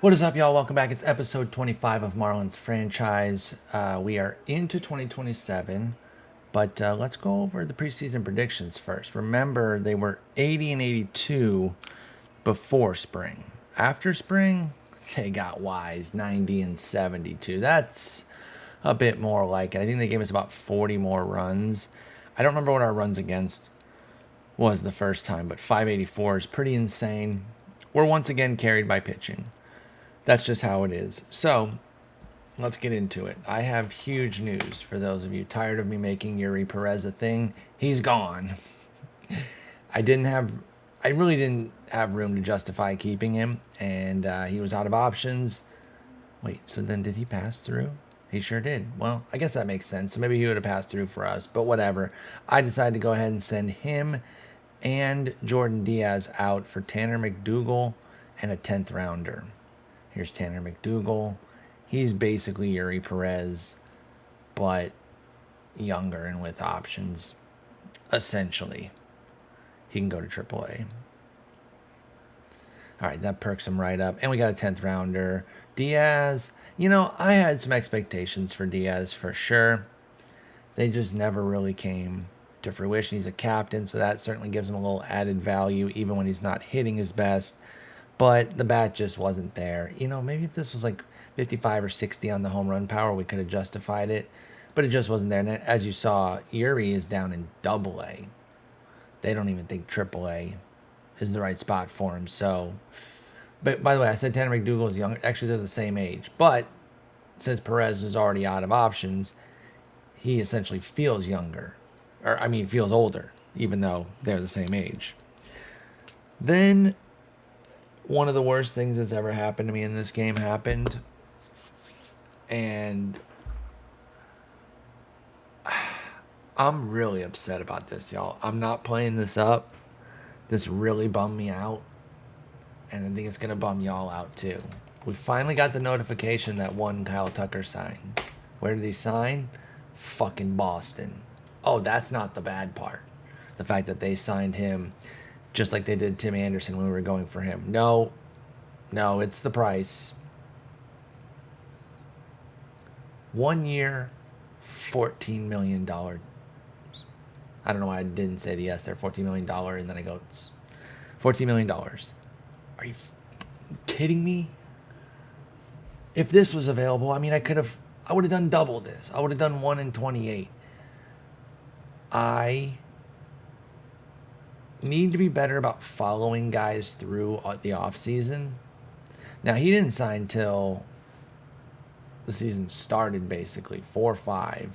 What is up, y'all? Welcome back. It's episode 25 of Marlins franchise. We are into 2027, but let's go over the preseason predictions first. Remember, they were 80 and 82 before spring. After spring, they got wise, 90 and 72. That's a bit more like it. I think they gave us about 40 more runs. I don't remember what our runs against was the first time, but 584 is pretty insane. We're once again carried by pitching. That's just how it is. So let's get into it. I have huge news for those of you tired of me making Yuri Perez a thing. He's gone. I really didn't have room to justify keeping him, and he was out of options. Wait, so then did he pass through? He sure did. Well, I guess that makes sense. So maybe he would have passed through for us, but whatever. I decided to go ahead and send him and Jordan Diaz out for Tanner McDougal and a 10th rounder. Here's Tanner McDougal. He's basically Yuri Perez, but younger and with options. Essentially, he can go to AAA. All right, that perks him right up. And we got a 10th rounder. Diaz, I had some expectations for Diaz for sure. They just never really came to fruition. He's a captain, so that certainly gives him a little added value, even when he's not hitting his best. But the bat just wasn't there. Maybe if this was like 55 or 60 on the home run power, we could have justified it. But it just wasn't there. And as you saw, Yuri is down in AA. They don't even think AAA is the right spot for him. So, but by the way, I said Tanner McDougal is younger. Actually, they're the same age. But since Perez is already out of options, he essentially feels younger. Feels older, even though they're the same age. Then one of the worst things that's ever happened to me in this game happened. And I'm really upset about this, y'all. I'm not playing this up. This really bummed me out. And I think it's going to bum y'all out too. We finally got the notification that Kyle Tucker signed. Where did he sign? Fucking Boston. Oh, that's not the bad part. The fact that they signed him just like they did Tim Anderson when we were going for him. No, it's the price. 1 year, $14 million. I don't know why I didn't say the S there, $14 million, and then I go, it's $14 million. Are you kidding me? If this was available, I would have done double this. I would have done 1 in 28. I need to be better about following guys through the off season. Now, he didn't sign till the season started, basically 4-5,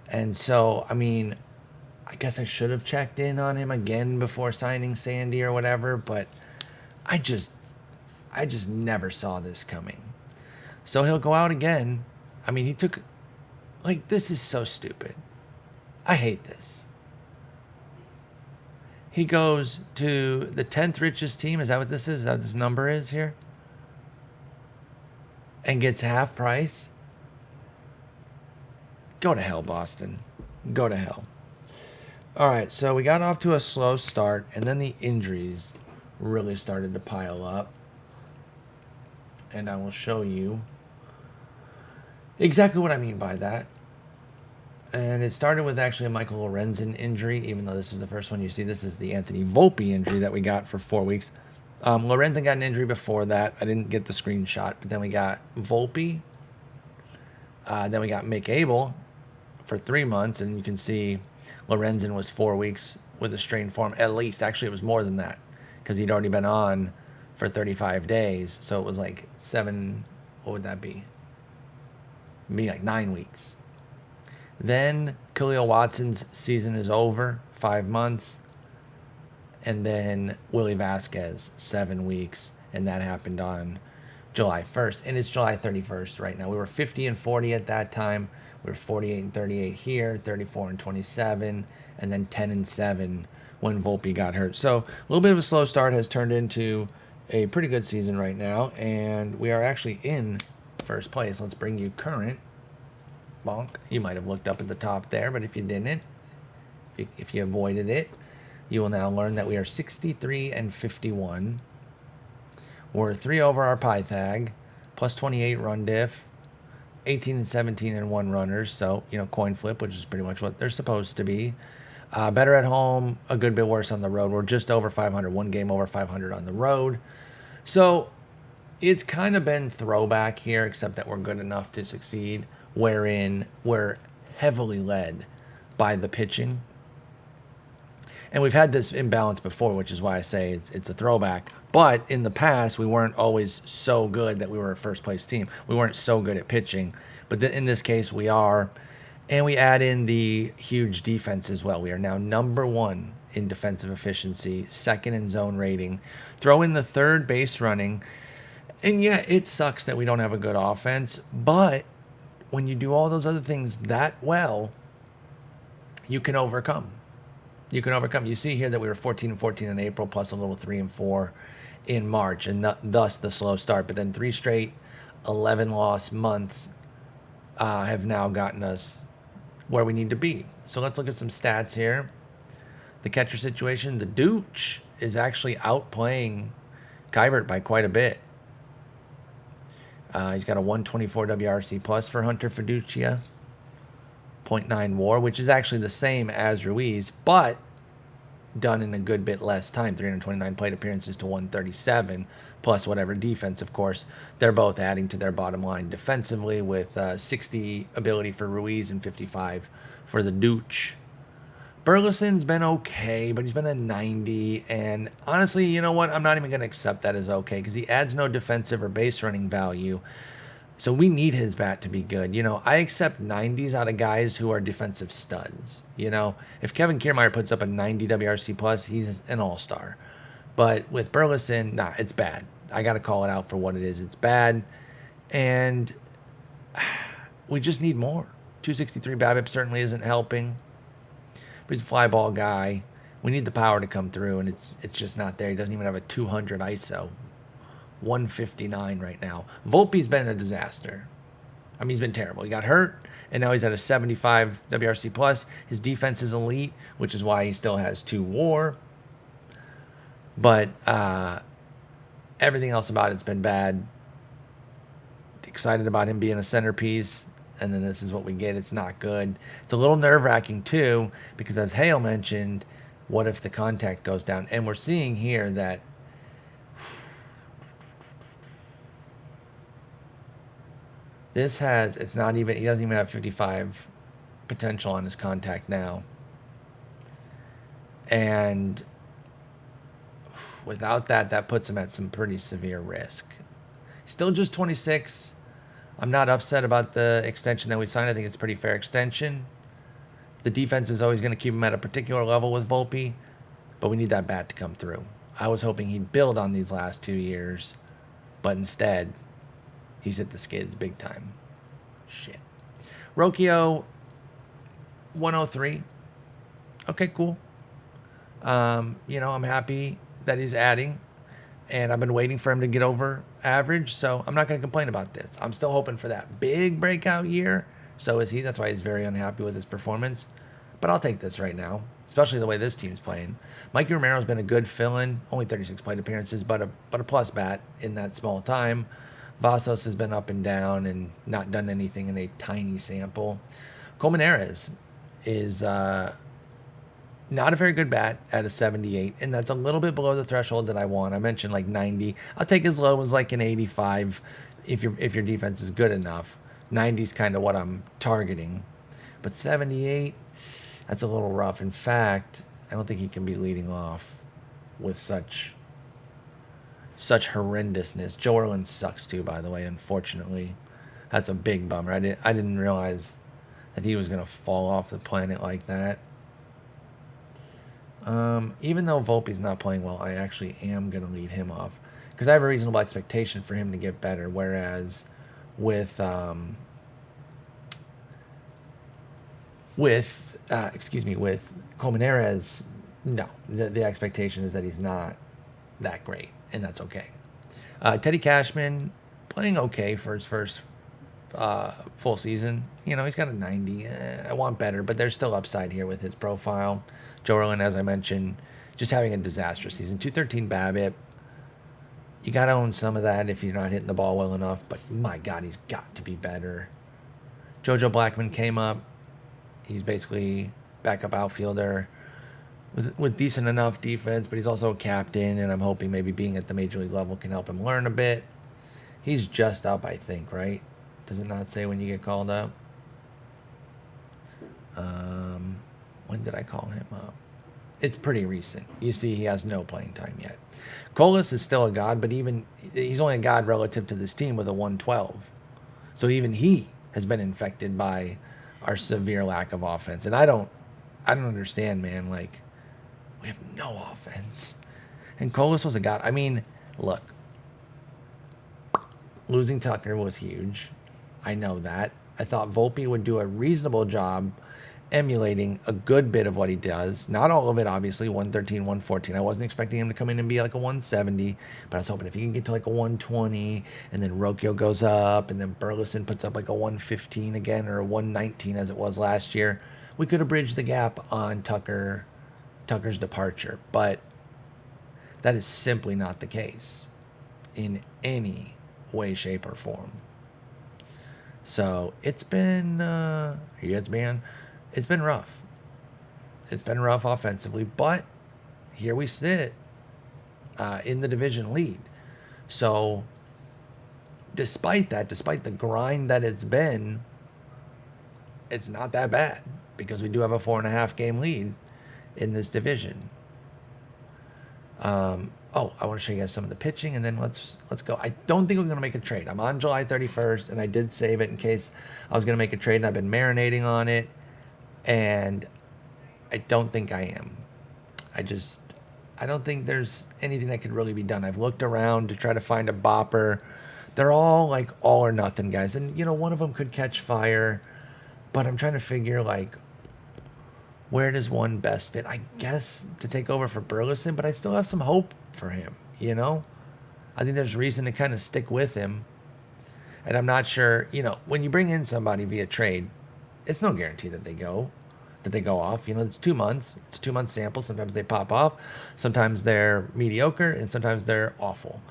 and so I guess I should have checked in on him again before signing Sandy or whatever, but I just never saw this coming. So he'll go out again. He took, this is so stupid. I hate this. He goes to the 10th richest team. Is that what this is? Is that what this number is here? And gets half price? Go to hell, Boston. Go to hell. All right, so we got off to a slow start, and then the injuries really started to pile up. And I will show you exactly what I mean by that. And it started with actually a Michael Lorenzen injury, even though this is the first one you see. This is the Anthony Volpe injury that we got for 4 weeks. Lorenzen got an injury before that. I didn't get the screenshot, but then we got Volpe. Then we got Mick Abel for 3 months, and you can see Lorenzen was 4 weeks with a strained form. At least, actually, it was more than that because he'd already been on for 35 days. So it was like 7, what would that be? It'd be like 9 weeks. Then Khalil Watson's season is over, 5 months. And then Willie Vasquez, 7 weeks. And that happened on July 1st. And it's July 31st right now. We were 50 and 40 at that time. We were 48 and 38 here, 34 and 27, and then 10 and 7 when Volpe got hurt. So a little bit of a slow start has turned into a pretty good season right now. And we are actually in first place. Let's bring you current. Bonk. You might have looked up at the top there, but if you didn't, if you avoided it, you will now learn that we are 63 and 51. We're 3 over our Pythag, plus 28 run diff, 18 and 17 and 1 runners. So, coin flip, which is pretty much what they're supposed to be. Better at home, a good bit worse on the road. We're just over 500, one game over 500 on the road. So it's kind of been throwback here, except that we're good enough to succeed, wherein we're heavily led by the pitching. And we've had this imbalance before, which is why I say it's a throwback. But in the past, we weren't always so good that we were a first-place team. We weren't so good at pitching. But in this case, we are. And we add in the huge defense as well. We are now number 1 in defensive efficiency, 2nd in zone rating. Throw in the third base running. And yeah, it sucks that we don't have a good offense. But when you do all those other things that well, you can overcome. You can overcome. You see here that we were 14 and 14 in April, plus a little 3 and 4 in March, and thus the slow start. But then 3 straight 11-loss months have now gotten us where we need to be. So let's look at some stats here. The catcher situation, the Busch is actually outplaying Kybert by quite a bit. He's got a 124 WRC plus for Hunter Fiducia, 0.9 WAR, which is actually the same as Ruiz, but done in a good bit less time. 329 plate appearances to 137, plus whatever defense, of course. They're both adding to their bottom line defensively, with 60 ability for Ruiz and 55 for the Busch. Burleson's been okay, but he's been a 90, and honestly, you know what? I'm not even going to accept that as okay, because he adds no defensive or base running value. So we need his bat to be good. I accept 90s out of guys who are defensive studs. If Kevin Kiermaier puts up a 90 WRC plus, he's an all-star. But with Burleson, nah, it's bad. I got to call it out for what it is. It's bad, and we just need more. 263 BABIP certainly isn't helping. But he's a fly ball guy. We need the power to come through, and it's just not there. He doesn't even have a 200 ISO. 159 right now. Volpe's been a disaster. I mean, he's been terrible. He got hurt, and now he's at a 75 WRC plus. His defense is elite, which is why he still has 2 WAR. But everything else about it's been bad. Excited about him being a centerpiece, and then this is what we get. It's not good. It's a little nerve-wracking, too, because as Hale mentioned, what if the contact goes down? And we're seeing here that he doesn't even have 55 potential on his contact now. And without that puts him at some pretty severe risk. Still just 26. I'm not upset about the extension that we signed. I think it's a pretty fair extension. The defense is always going to keep him at a particular level with Volpe, but we need that bat to come through. I was hoping he'd build on these last 2 years, but instead, he's hit the skids big time. Shit. Rocchio, 103. Okay, cool. I'm happy that he's adding, and I've been waiting for him to get over average, so I'm not going to complain about this. I'm still hoping for that big breakout year. So is he. That's why he's very unhappy with his performance. But I'll take this right now, especially the way this team's playing. Mikey Romero's been a good fill-in, only 36 plate appearances, but a plus bat in that small time. Vasos has been up and down and not done anything in a tiny sample. Colmenares is not a very good bat at a 78, and that's a little bit below the threshold that I want. I mentioned like 90. I'll take as low as like an 85 if your defense is good enough. 90 is kind of what I'm targeting. But 78, that's a little rough. In fact, I don't think he can be leading off with such horrendousness. Joe Erlin sucks too, by the way, unfortunately. That's a big bummer. I didn't realize that he was going to fall off the planet like that. Even though Volpe's not playing well, I actually am going to lead him off because I have a reasonable expectation for him to get better, whereas with Colmenares, no, the expectation is that he's not that great, and that's okay. Teddy Cashman playing okay for his first full season. He's got a 90. I want better, but there's still upside here with his profile. Joe Erlin, as I mentioned, just having a disastrous season. 213 BABIP. You got to own some of that if you're not hitting the ball well enough. But my God, he's got to be better. JoJo Blackman came up. He's basically backup outfielder with decent enough defense, but he's also a captain, and I'm hoping maybe being at the major league level can help him learn a bit. He's just up, I think, right? Does it not say when you get called up? When did I call him up? It's pretty recent. You see, he has no playing time yet. Colas is still a god, but even he's only a god relative to this team with a 112. So even he has been infected by our severe lack of offense. And I don't understand, man. Like, we have no offense. And Colas was a god. I mean, look, losing Tucker was huge. I know that. I thought Volpe would do a reasonable job emulating a good bit of what he does. Not all of it, obviously. 113, 114. I wasn't expecting him to come in and be like a 170, but I was hoping if he can get to like a 120, and then Rocchio goes up, and then Burleson puts up like a 115 again, or a 119 as it was last year, we could have bridged the gap on Tucker's departure. But that is simply not the case in any way, shape, or form. So it's been it's been rough. It's been rough offensively, but here we sit in the division lead. So despite that, despite the grind that it's been, it's not that bad because we do have a 4.5 game lead in this division. I want to show you guys some of the pitching, and then let's go. I don't think we're going to make a trade. I'm on July 31st, and I did save it in case I was going to make a trade, and I've been marinating on it, and I don't think I am. I don't think there's anything that could really be done. I've looked around to try to find a bopper. They're all like all or nothing guys, and one of them could catch fire, but I'm trying to figure like where does one best fit? I guess to take over for Burleson, but I still have some hope for him, I think there's reason to kind of stick with him. And I'm not sure, when you bring in somebody via trade, it's no guarantee that they go off. It's 2 months. It's a 2-month sample. Sometimes they pop off. Sometimes they're mediocre, and sometimes they're awful.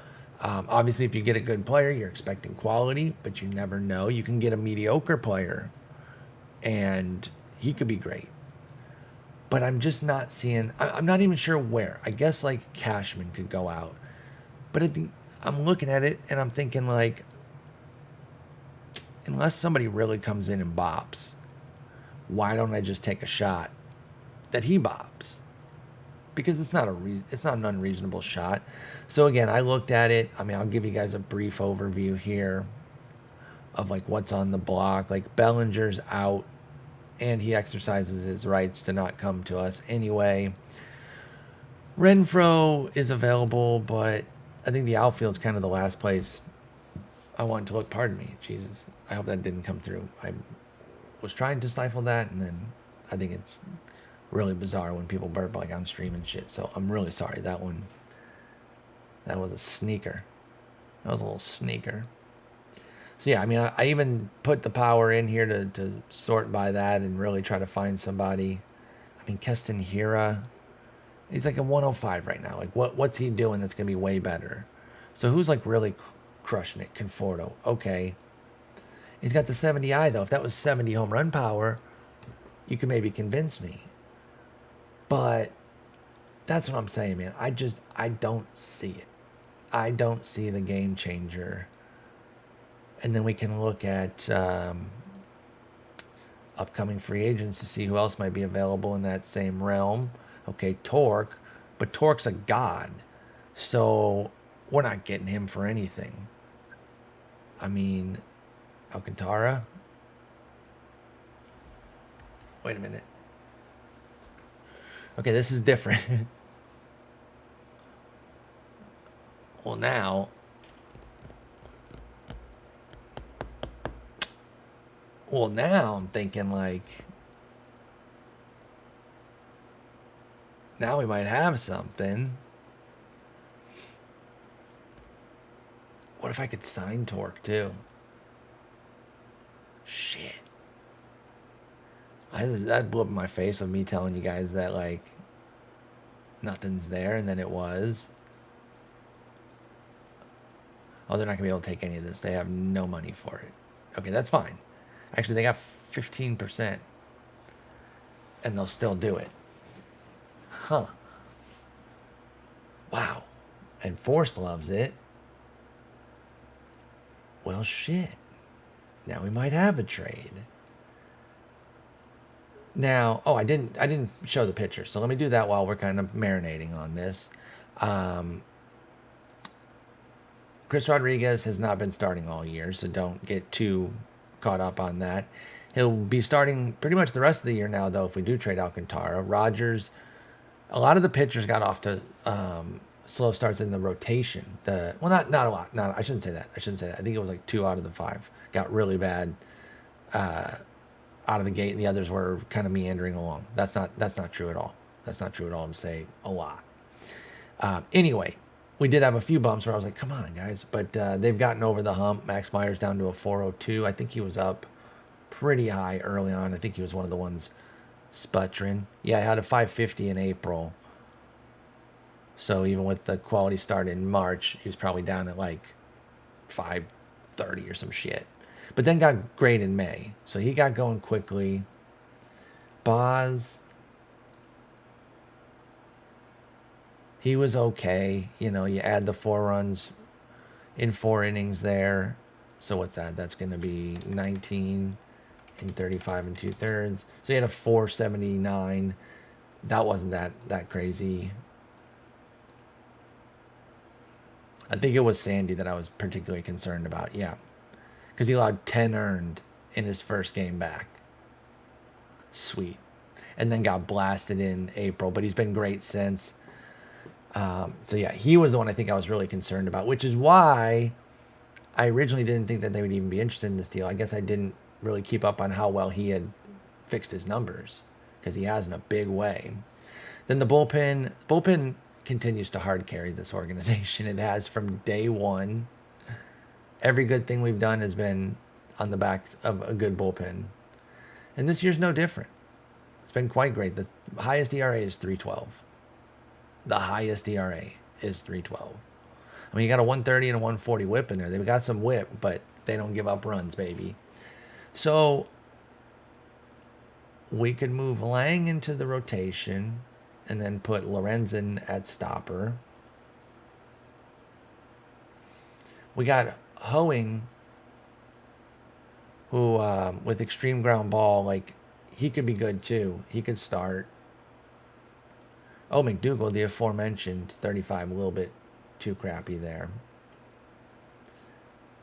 Obviously, if you get a good player, you're expecting quality, but you never know. You can get a mediocre player, and he could be great. But I'm just not seeing. I'm not even sure where. I guess like Cashman could go out, but I'm looking at it and I'm thinking like, unless somebody really comes in and bops, why don't I just take a shot that he bops? Because it's not an unreasonable shot. So again, I looked at it. I mean, I'll give you guys a brief overview here of like what's on the block. Like Bellinger's out, and he exercises his rights to not come to us anyway. Renfroe is available, but I think the outfield's kind of the last place I want to look. Pardon me, Jesus. I hope that didn't come through. I was trying to stifle that, and then I think it's really bizarre when people burp like I'm streaming shit. So I'm really sorry. That was a sneaker. That was a little sneaker. So yeah, I mean, I even put the power in here to sort by that and really try to find somebody. I mean, Keston Hira, he's like a 105 right now. Like, what's he doing that's going to be way better? So who's like really crushing it? Conforto. Okay. He's got the 70i, though. If that was 70 home run power, you could maybe convince me. But that's what I'm saying, man. I don't see it. I don't see the game changer. And then we can look at upcoming free agents to see who else might be available in that same realm. Okay, Torque. But Torque's a god. So we're not getting him for anything. I mean, Alcantara. Wait a minute. Okay, this is different. Well, now I'm thinking like, now we might have something. What if I could sign Torque too? Shit. That blew up in my face of me telling you guys that like nothing's there, and then it was. Oh, they're not going to be able to take any of this. They have no money for it. Okay, that's fine. Actually, they got 15%, and they'll still do it. Huh. Wow. And Force loves it. Well, shit. Now we might have a trade. Now, oh, I didn't show the picture, so let me do that while we're kind of marinating on this. Chris Rodriguez has not been starting all year, so don't get too caught up on that. He'll be starting pretty much the rest of the year now, though, if we do trade Alcantara. Rogers, a lot of the pitchers got off to slow starts in the rotation. Not a lot. Not I shouldn't say that. I think it was like 2 out of the 5 got really bad out of the gate, and the others were kind of meandering along. That's not true at all. That's not true at all to say a lot. Anyway, we did have a few bumps where I was like, come on, guys. But they've gotten over the hump. Max Myers down to a 402. I think he was up pretty high early on. I think he was one of the ones sputtering. Yeah, I had a 550 in April. So even with the quality start in March, he was probably down at like 530 or some shit. But then got great in May. So he got going quickly. Boz, he was okay. You know, you add the 4 runs in 4 innings there. So what's that? That's going to be 19 in 35 and 2/3. So he had a 479. That wasn't that crazy. I think it was Sandy that I was particularly concerned about. Yeah. Because he allowed 10 earned in his first game back. Sweet. And then got blasted in April. But he's been great since. So yeah, he was the one I think I was really concerned about. Which is why I originally didn't think that they would even be interested in this deal. I guess I didn't really keep up on how well he had fixed his numbers. Because he has in a big way. Then the bullpen continues to hard carry this organization. It has from day one. Every good thing we've done has been on the back of a good bullpen. And this year's no different. It's been quite great. The highest ERA is 3.12. The highest ERA is 3.12. I mean, you got a 130 and a 140 whip in there. They've got some whip, but they don't give up runs, baby. So we could move Lang into the rotation and then put Lorenzen at stopper. We got Hoeing, who with extreme ground ball, like, he could be good too. He could start. Oh, McDougal, the aforementioned 35, a little bit too crappy there.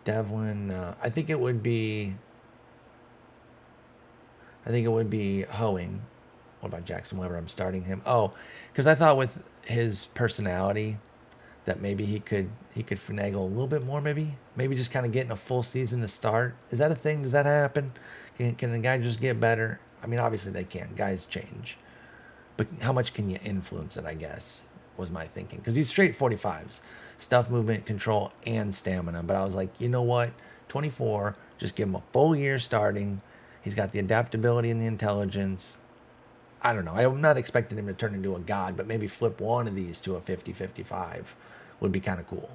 Devlin, I think it would be Hoeing. What about Jackson Weber? I'm starting him. Oh, because I thought with his personality that maybe he could finagle a little bit more. Maybe just kind of getting a full season to start. Is that a thing? Does that happen? Can the guy just get better? I mean, obviously they can. Guys change, but how much can you influence it? I guess was my thinking, because he's straight 45s, stuff, movement, control, and stamina. But I was like, you know what? 24. Just give him a full year starting. He's got the adaptability and the intelligence. I don't know. I'm not expecting him to turn into a god, but maybe flip one of these to a 50-55 would be kind of cool.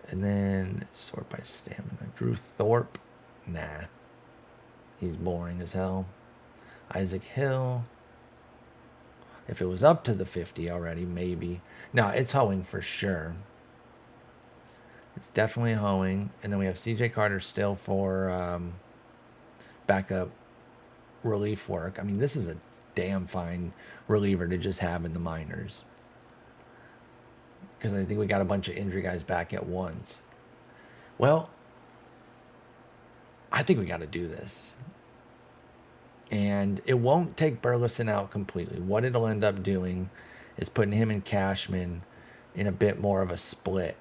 And then sort by stamina. Drew Thorpe. Nah. He's boring as hell. Isaac Hill. If it was up to the 50 already, maybe. No, it's Hoeing for sure. It's definitely Hoeing. And then we have CJ Carter still for backup relief work. I mean, this is a damn fine reliever to just have in the minors, because I think we got a bunch of injury guys back at once. Well, I think we got to do this. And it won't take Burleson out completely. What it'll end up doing is putting him and Cashman in a bit more of a split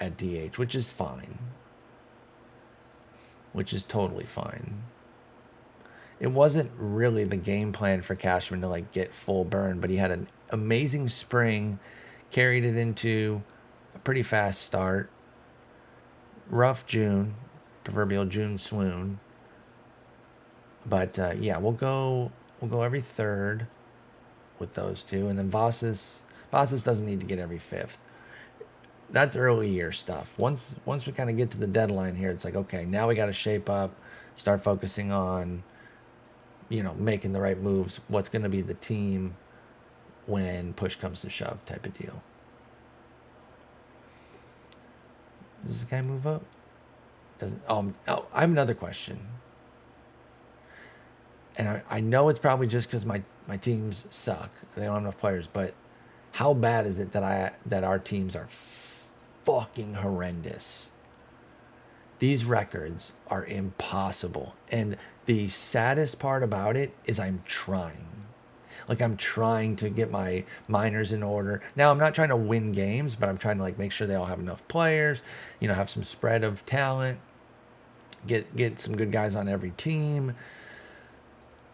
at DH, which is fine. Which is totally fine. It wasn't really the game plan for Cashman to like get full burn, but he had an amazing spring, carried it into a pretty fast start. Rough June, proverbial June swoon. But yeah, we'll go every third with those two, and then Vasas doesn't need to get every fifth. that's early year stuff. Once we kind of get to the deadline here, it's like, okay, now we got to shape up, start focusing on, making the right moves. What's going to be the team when push comes to shove, type of deal. Does this guy move up? Doesn't. I have another question, and I know it's probably just because my teams suck. They don't have enough players, but how bad is it that our teams are fucking horrendous? These records are impossible. And the saddest part about it is I'm trying. Like, I'm trying to get my minors in order. Now, I'm not trying to win games, but I'm trying to, like, make sure they all have enough players, have some spread of talent, get some good guys on every team.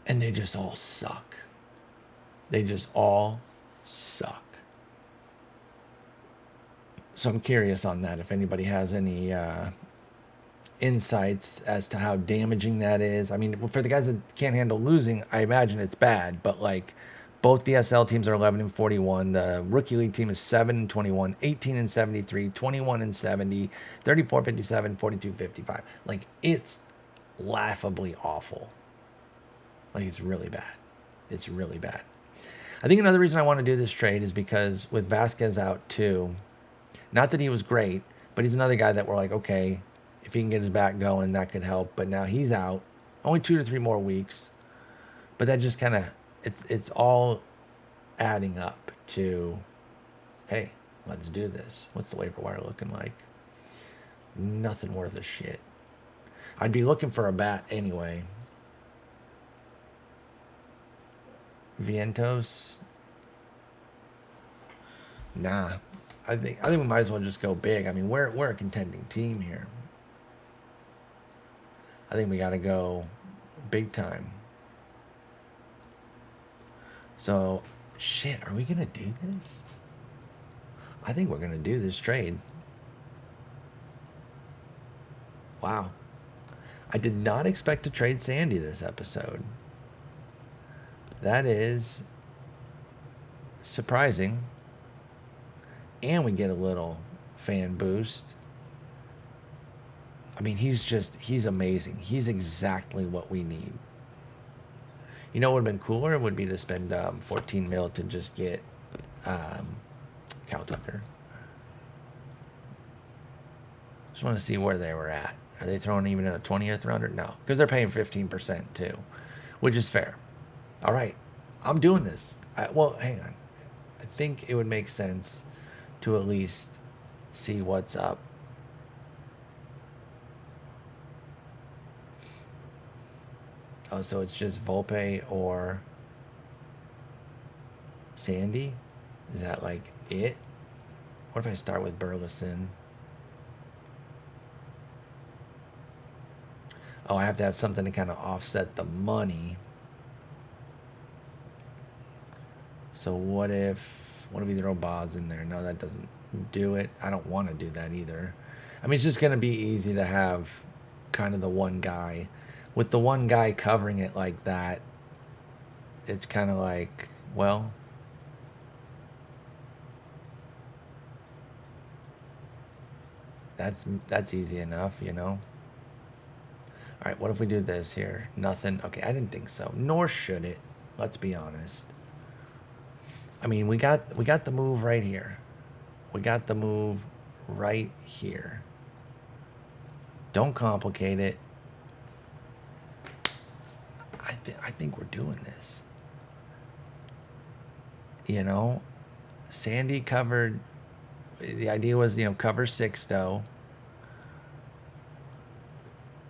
And they just all suck. They just all suck. So I'm curious on that, if anybody has any insights as to how damaging that is. I mean, for the guys that can't handle losing, I imagine it's bad, but like both the SL teams are 11-41. The rookie league team is 7-21, 18-73, 21-70, 34-57, 42-55. Like, it's laughably awful. Like, it's really bad. It's really bad. I think another reason I want to do this trade is because with Vasquez out too, not that he was great, but he's another guy that we're like, okay, if he can get his back going, that could help. But now he's out. Only 2 to 3 more weeks. But that just kind of, it's all adding up to, hey, let's do this. What's the waiver wire looking like? Nothing worth a shit. I'd be looking for a bat anyway. Vientos? Nah. I think we might as well just go big. I mean, we're a contending team here. I think we got to go big time. So, shit, are we going to do this? I think we're going to do this trade. Wow. I did not expect to trade Sandy this episode. That is surprising. And we get a little fan boost. I mean, he's amazing. He's exactly what we need. You know what would have been cooler? It would be to spend 14 mil to just get Cal Tucker. Just want to see where they were at. Are they throwing even a 20th rounder? No, because they're paying 15% too, which is fair. All right, I'm doing this. Well, hang on. I think it would make sense to at least see what's up. Oh, so it's just Volpe or Sandy? Is that like it? What if I start with Burleson? Oh, I have to have something to kind of offset the money. So what if we throw Boz in there? No, that doesn't do it. I don't want to do that either. I mean, it's just going to be easy to have kind of the one guy. With the one guy covering it like that, it's kind of like, well, that's easy enough, you know? All right, what if we do this here? Nothing. Okay, I didn't think so. Nor should it. Let's be honest. I mean, we got the move right here. We got the move right here. Don't complicate it. I think we're doing this. You know, Sandy covered. The idea was, cover Sixto.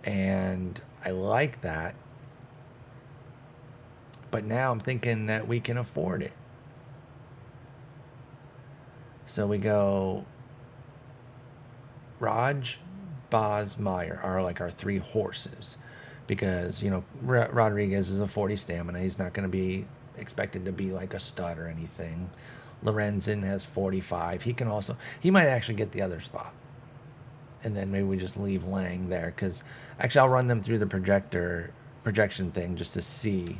And I like that. But now I'm thinking that we can afford it. So we go Raj, Boz, Meyer are like our three horses. Because, Rodriguez is a 40 stamina. He's not going to be expected to be like a stud or anything. Lorenzen has 45. He might actually get the other spot. And then maybe we just leave Lang there. Because actually I'll run them through the projection thing just to see.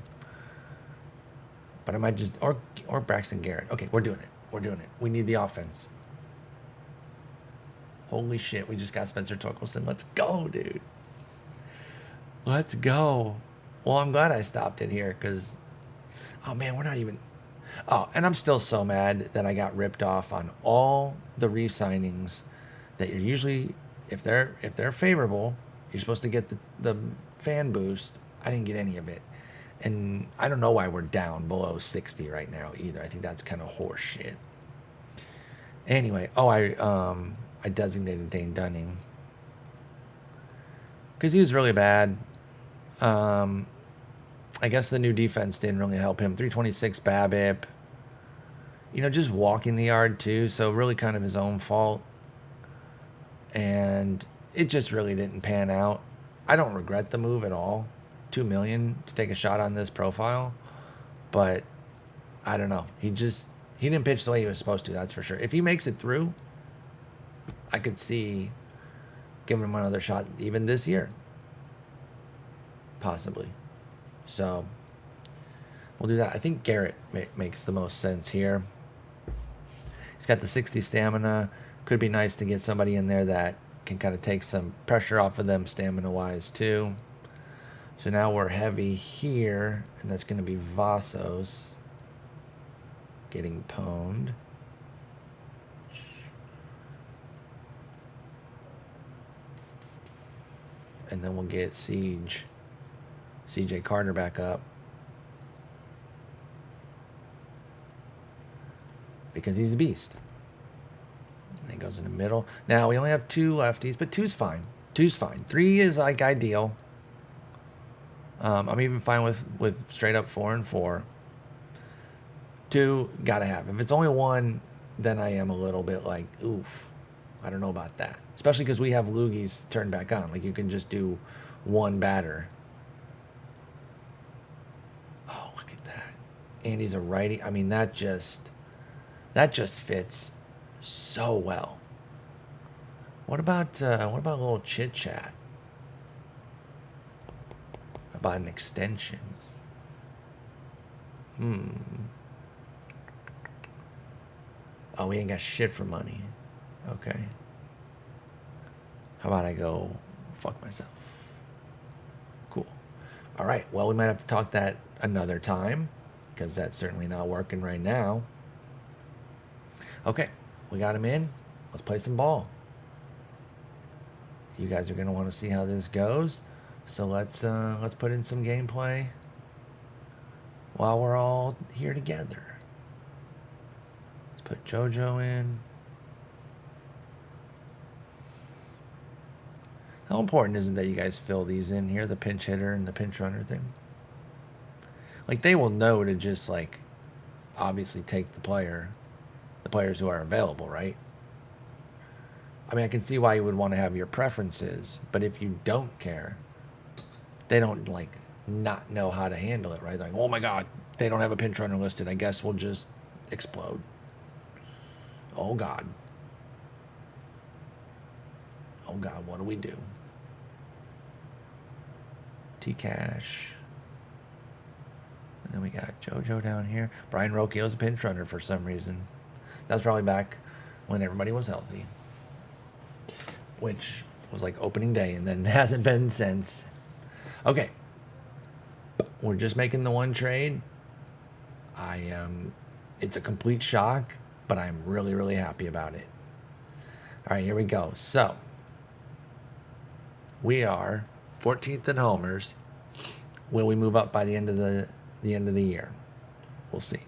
But I might just, or Braxton Garrett. Okay, we're doing it. We need the offense. Holy shit, we just got Spencer Torkelson. Let's go, dude. Let's go. Well, I'm glad I stopped it here because, oh man, we're not even. Oh, and I'm still so mad that I got ripped off on all the re-signings that you're usually, if they're favorable, you're supposed to get the fan boost. I didn't get any of it. And I don't know why we're down below 60 right now either. I think that's kind of horse shit. Anyway, I designated Dane Dunning because he was really bad. I guess the new defense didn't really help him. 326 BABIP. You know, just walking the yard too. So really kind of his own fault. And it just really didn't pan out. I don't regret the move at all. $2 million to take a shot on this profile. But I don't know. He didn't pitch the way he was supposed to, that's for sure. If he makes it through, I could see giving him another shot even this year. Possibly. So we'll do that. I think Garrett makes the most sense here. He's got the 60 stamina. Could be nice to get somebody in there that can kind of take some pressure off of them stamina-wise too. So now we're heavy here, and that's going to be Vasos getting pwned. And then we'll get CJ Carter back up. Because he's a beast. And he goes in the middle. Now, we only have 2 lefties, but 2's fine. 2's fine. 3 is like ideal. I'm even fine with straight up 4 and 4. 2, gotta have. If it's only 1, then I am a little bit like, oof. I don't know about that. Especially because we have loogies turned back on. Like, you can just do 1 batter. Oh, look at that. And he's a righty. I mean, that just fits so well. What about a little chit chat about an extension? Oh, we ain't got shit for money. Okay. How about I go fuck myself? Cool. All right. Well, we might have to talk that another time because that's certainly not working right now. Okay, we got him in. Let's play some ball. You guys are gonna want to see how this goes, so let's put in some gameplay while we're all here together. Let's put JoJo in. How important is it that you guys fill these in here, the pinch hitter and the pinch runner thing? Like, they will know to just like obviously take the players who are available, right? I mean, I can see why you would want to have your preferences, but if you don't care, they don't like not know how to handle it, right? Like, oh my God, they don't have a pinch runner listed. I guess we'll just explode. Oh God. Oh God, what do we do? T-Cash. And then we got JoJo down here. Brian Rocchio's a pinch runner for some reason. That's probably back when everybody was healthy, which was like opening day and then hasn't been since. Okay. We're just making the 1 trade. It's a complete shock, but I'm really, really happy about it. All right, here we go. So we are 14th in homers. Will we move up by the end of the year? We'll see.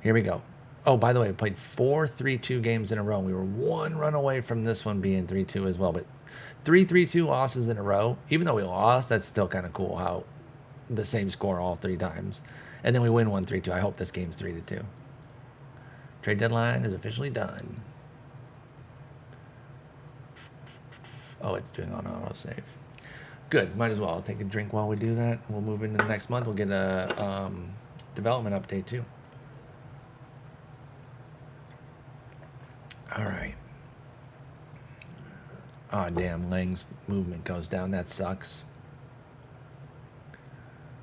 Here we go. Oh, by the way, we played 4 3-2 games in a row. We were 1 run away from this one being 3-2 as well. But 3 3-2 losses in a row. Even though we lost, that's still kind of cool how the same score all 3 times. And then we win 1 3-2. I hope this game's 3-2. Trade deadline is officially done. Oh, it's doing on autosave. Good. Might as well. I'll take a drink while we do that. We'll move into the next month. We'll get a development update too. All right. Oh, damn. Lang's movement goes down. That sucks.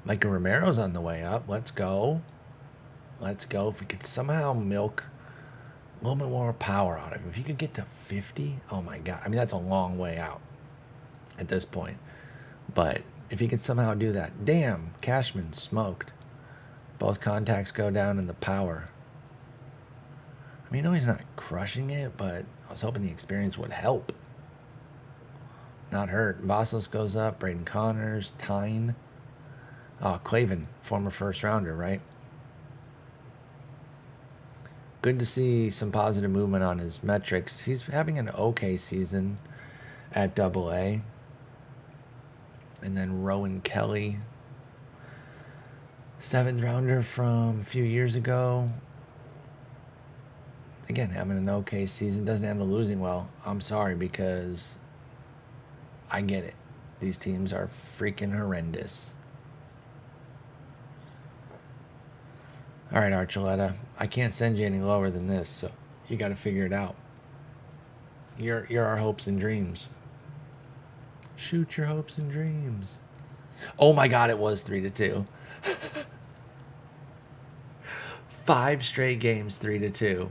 Micah Romero's on the way up. Let's go. Let's go. If we could somehow milk A little bit more power out of him. If you could get to 50, oh my God. I mean, that's a long way out at this point. But if he could somehow do that, damn, Cashman smoked. Both contacts go down in the power. I mean, I know he's not crushing it, but I was hoping the experience would help. Not hurt. Vasos goes up. Braden Connors, Tyne. Oh, Clavin, former first rounder, right? Good to see some positive movement on his metrics. He's having an okay season at AA. And then Rowan Kelly, 7th rounder from a few years ago. Again, having an okay season. Doesn't handle losing well. I'm sorry, because I get it. These teams are freaking horrendous. All right, Archuleta, I can't send you any lower than this, so you got to figure it out. You're our hopes and dreams. Shoot your hopes and dreams. Oh my God, it was 3-2. 5 straight games, 3-2.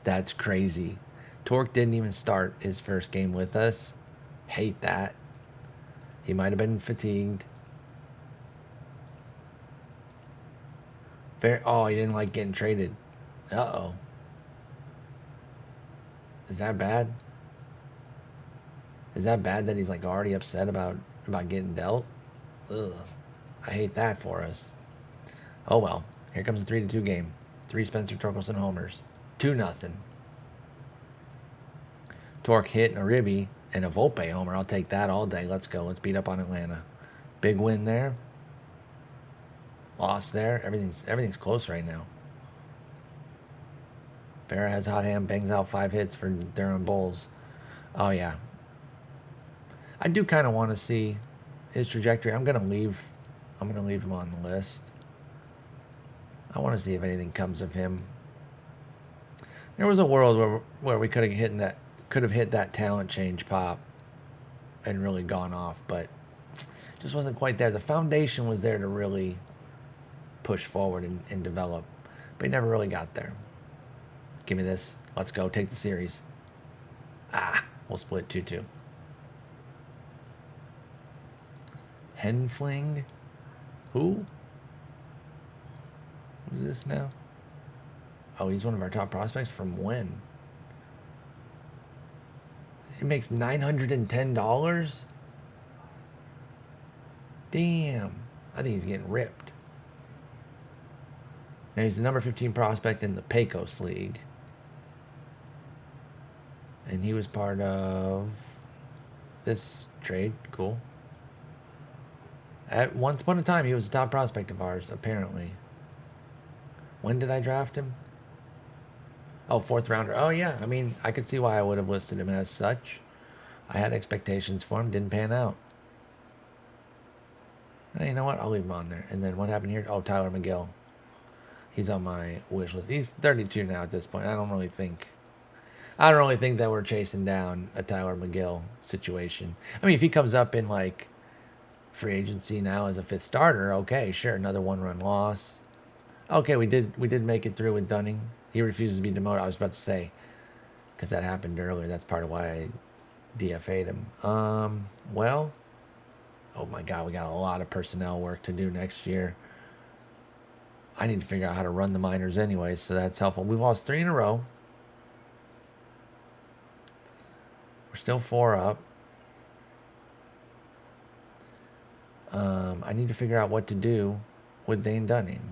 That's crazy. Torque didn't even start his first game with us. Hate that. He might have been fatigued. Oh, he didn't like getting traded. Uh-oh. Is that bad? Is that bad that he's like already upset about getting dealt? Ugh. I hate that for us. Oh well. Here comes a 3-2 game. 3 Spencer Torkelson homers. 2-0. Torque hit and a ribby and a Volpe homer. I'll take that all day. Let's go. Let's beat up on Atlanta. Big win there. Loss there. Everything's close right now. Barra has hot hand, bangs out 5 hits for Durham Bulls. Oh yeah. I do kind of want to see his trajectory. I'm gonna leave him on the list. I want to see if anything comes of him. There was a world where we could have hit that talent change pop and really gone off, but just wasn't quite there. The foundation was there to really push forward and develop, but he never really got there. Give me this. Let's go. Take the series. We'll split 2-2. Henfling. Who? Who's this now? Oh, he's one of our top prospects. From when? He makes $910? Damn. I think he's getting ripped. Now he's the number 15 prospect in the Pecos League. And he was part of this trade. Cool. At once upon a time, he was a top prospect of ours, apparently. When did I draft him? Oh, 4th rounder. Oh, yeah. I mean, I could see why I would have listed him as such. I had expectations for him. Didn't pan out. Hey, you know what? I'll leave him on there. And then what happened here? Oh, Tyler McGill. He's on my wish list. He's 32 now at this point. I don't really think that we're chasing down a Tyler McGill situation. I mean, if he comes up in like free agency now as a 5th starter, okay, sure, another 1-run loss. Okay, we did make it through with Dunning. He refuses to be demoted. I was about to say, because that happened earlier. That's part of why I DFA'd him. Well, oh my God, we got a lot of personnel work to do next year. I need to figure out how to run the minors anyway, so that's helpful. We've lost 3 in a row. We're still 4 up. I need to figure out what to do with Dane Dunning.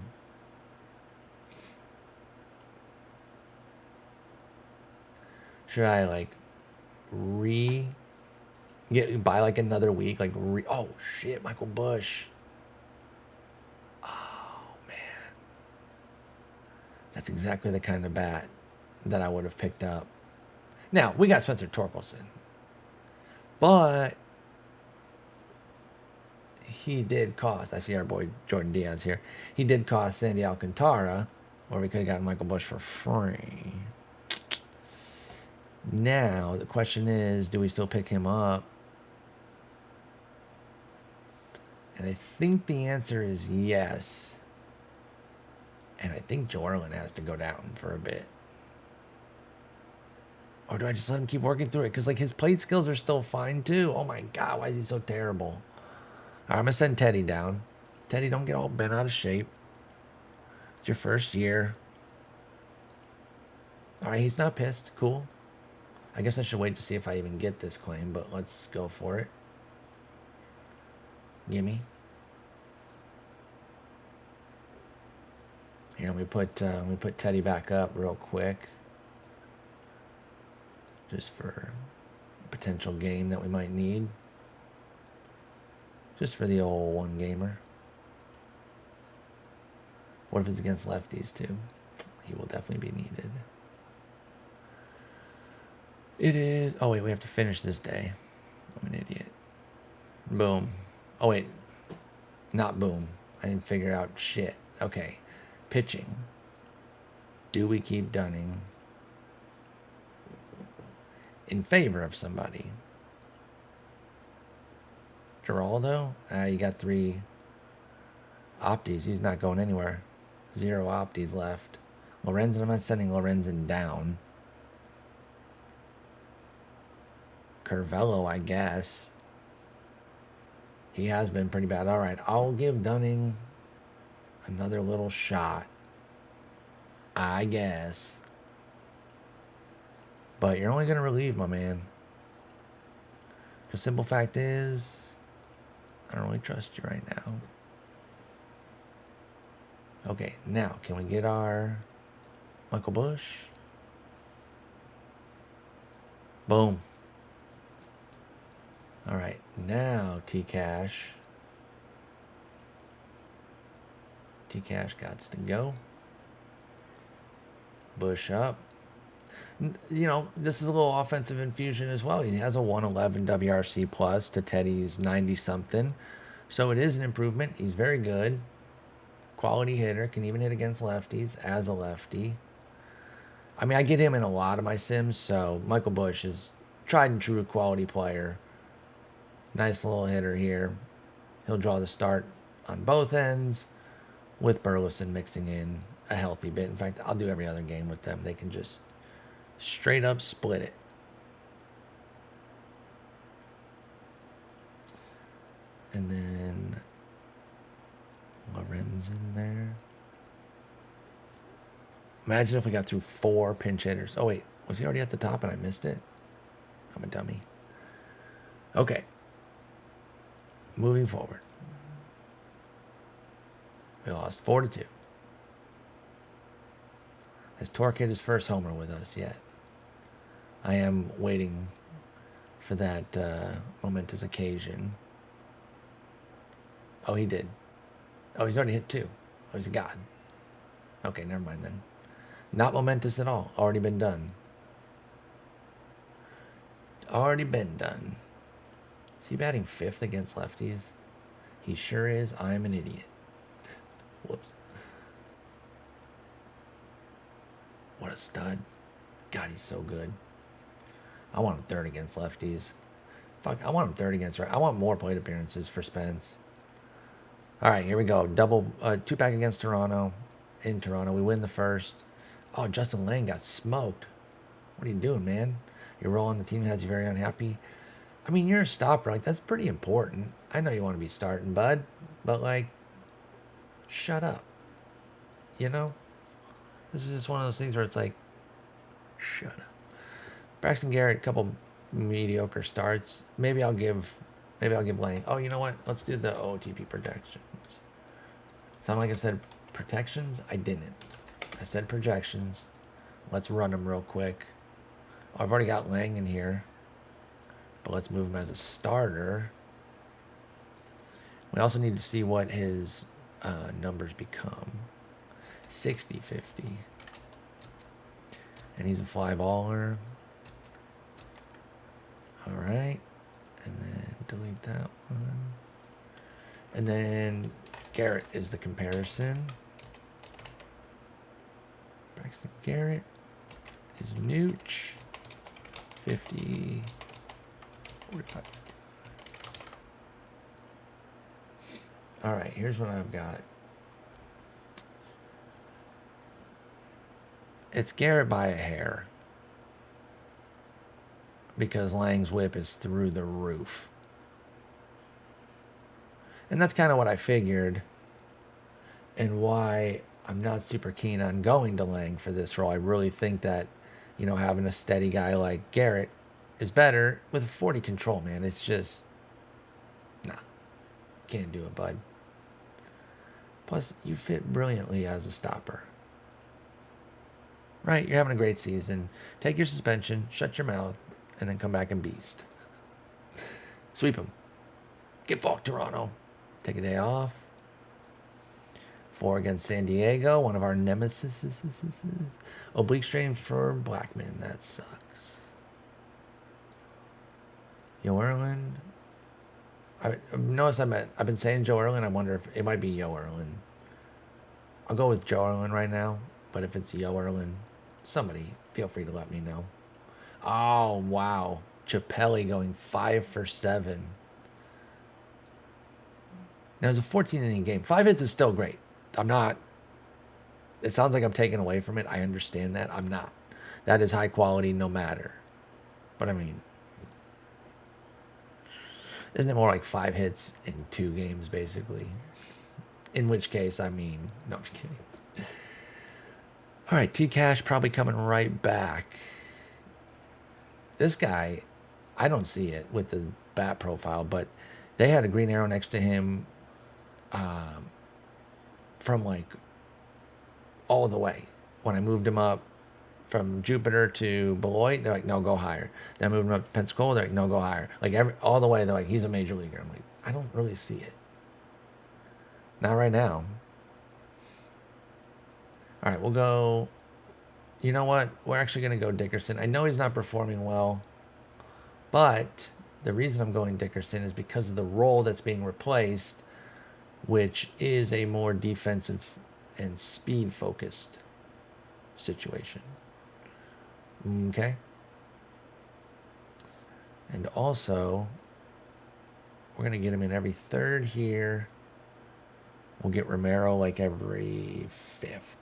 Should I like buy like another week? Oh shit, Michael Busch. Oh man. That's exactly the kind of bat that I would have picked up. Now, we got Spencer Torkelson. But he did cost, I see our boy Jordan Diaz here. He did cost Sandy Alcantara, or we could have gotten Michael Busch for free. Now, the question is, do we still pick him up? And I think the answer is yes. And I think Jorlin has to go down for a bit. Or do I just let him keep working through it? Because, like, his plate skills are still fine, too. Oh, my God. Why is he so terrible? All right, I'm going to send Teddy down. Teddy, don't get all bent out of shape. It's your first year. All right, he's not pissed. Cool. I guess I should wait to see if I even get this claim, but let's go for it. Gimme. Here, let me put Teddy back up real quick. Just for a potential game that we might need. Just for the old one gamer. What if it's against lefties too? He will definitely be needed. It is... Oh, wait, we have to finish this day. I'm an idiot. Boom. Oh, wait. Not boom. I didn't figure out shit. Okay. Pitching. Do we keep Dunning in favor of somebody? Geraldo? You got 3 opties. He's not going anywhere. 0 opties left. Lorenzen, I'm not sending Lorenzen down. Curvello, I guess. He has been pretty bad. All right, I'll give Dunning another little shot, I guess. But you're only going to relieve my man. The simple fact is, I don't really trust you right now. Okay, now, can we get our Michael Busch? Boom. All right, now T-Cash. T-Cash gots to go. Busch up. You know, this is a little offensive infusion as well. He has a 111 WRC plus to Teddy's 90-something. So it is an improvement. He's very good. Quality hitter. Can even hit against lefties as a lefty. I mean, I get him in a lot of my sims, so Michael Busch is tried and true quality player. Nice little hitter here. He'll draw the start on both ends with Burleson mixing in a healthy bit. In fact, I'll do every other game with them. They can just straight up split it. And then Lorenzen there. Imagine if we got through 4 pinch hitters. Oh, wait. Was he already at the top and I missed it? I'm a dummy. Okay. Moving forward. We lost 4-2. Has Torque hit his first homer with us yet? I am waiting for that momentous occasion. Oh, he did. Oh, he's already hit 2. Oh, he's a god. Okay, never mind then. Not momentous at all. Already been done. Already been done. Is he batting 5th against lefties? He sure is. I'm an idiot. Whoops. What a stud. God, he's so good. I want him 3rd against lefties. Fuck, I want him 3rd against right. I want more plate appearances for Spence. All right, here we go. Double 2-pack against Toronto. In Toronto, we win the first. Oh, Justin Lane got smoked. What are you doing, man? Your role on the team has you very unhappy. I mean, you're a stopper. Like, that's pretty important. I know you want to be starting, bud. But, like, shut up. You know? This is just one of those things where it's like, shut up. Braxton Garrett, a couple mediocre starts. Maybe I'll give Lane. Oh, you know what? Let's do the OOTP protections. Sound like I said protections? I didn't. I said projections. Let's run them real quick. I've already got Lang in here. But let's move him as a starter. We also need to see what his numbers become. 60-50. And he's a fly baller. All right. And then delete that one. And then Garrett is the comparison. Braxton Garrett is Nooch. 50. 45. All right, here's what I've got. It's Garrett by a hair. because Lang's whip is through the roof. And that's kind of what I figured, and why I'm not super keen on going to Lang for this role. I really think that, having a steady guy like Garrett is better with a 40 control, man. It's just, nah, can't do it, bud. Plus, you fit brilliantly as a stopper. Right, you're having a great season. Take your suspension, shut your mouth, and then come back and beast. Sweep him. Get fucked, Toronto. Take a day off. 4 against San Diego, one of our nemesis. Oblique strain for Blackman. That sucks. Yo Erlin. I noticed I've been saying Joe Erlin. I wonder if it might be Yo Erlin. I'll go with Joe Erlin right now. But if it's Yo Erlin, somebody feel free to let me know. Oh, wow. Chappelli going 5 for 7. Now, it's a 14-inning game. 5 hits is still great. I'm not. It sounds like I'm taking away from it. I understand that. I'm not. That is high quality no matter. But, I mean, isn't it more like 5 hits in 2 games, basically? In which case, I mean, no, I'm just kidding. All right, T-Cash probably coming right back. This guy, I don't see it with the bat profile, but they had a green arrow next to him from like all the way. When I moved him up from Jupiter to Beloit, they're like, no, go higher. Then I moved him up to Pensacola, they're like, no, go higher. Like all the way, they're like, he's a major leaguer. I'm like, I don't really see it. Not right now. All right, we'll go. You know what? We're actually going to go Dickerson. I know he's not performing well, but the reason I'm going Dickerson is because of the role that's being replaced, which is a more defensive and speed-focused situation. Okay? And also, we're going to get him in every 3rd here. We'll get Romero like every 5th.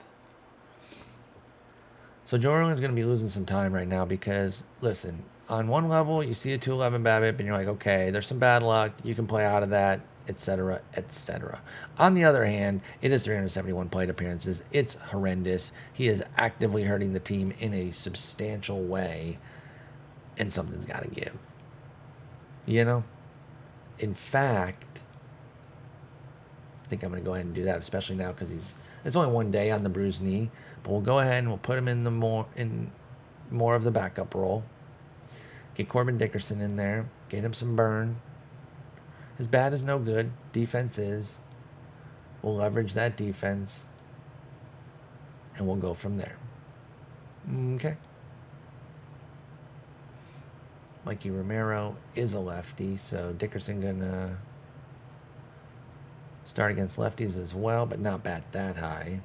So Joe Erlin's going to be losing some time right now because, listen, on one level, you see a 211 BABIP, and you're like, okay, there's some bad luck. You can play out of that, etc., etc. On the other hand, it is 371 plate appearances. It's horrendous. He is actively hurting the team in a substantial way, and something's got to give. In fact, I think I'm going to go ahead and do that, especially now because it's only 1 day on the bruised knee. But we'll go ahead and we'll put him in more of the backup role. Get Corbin Dickerson in there. Get him some burn. His bat is no good. Defense is. We'll leverage that defense. And we'll go from there. Okay. Mikey Romero is a lefty, so Dickerson gonna start against lefties as well, but not bat that high.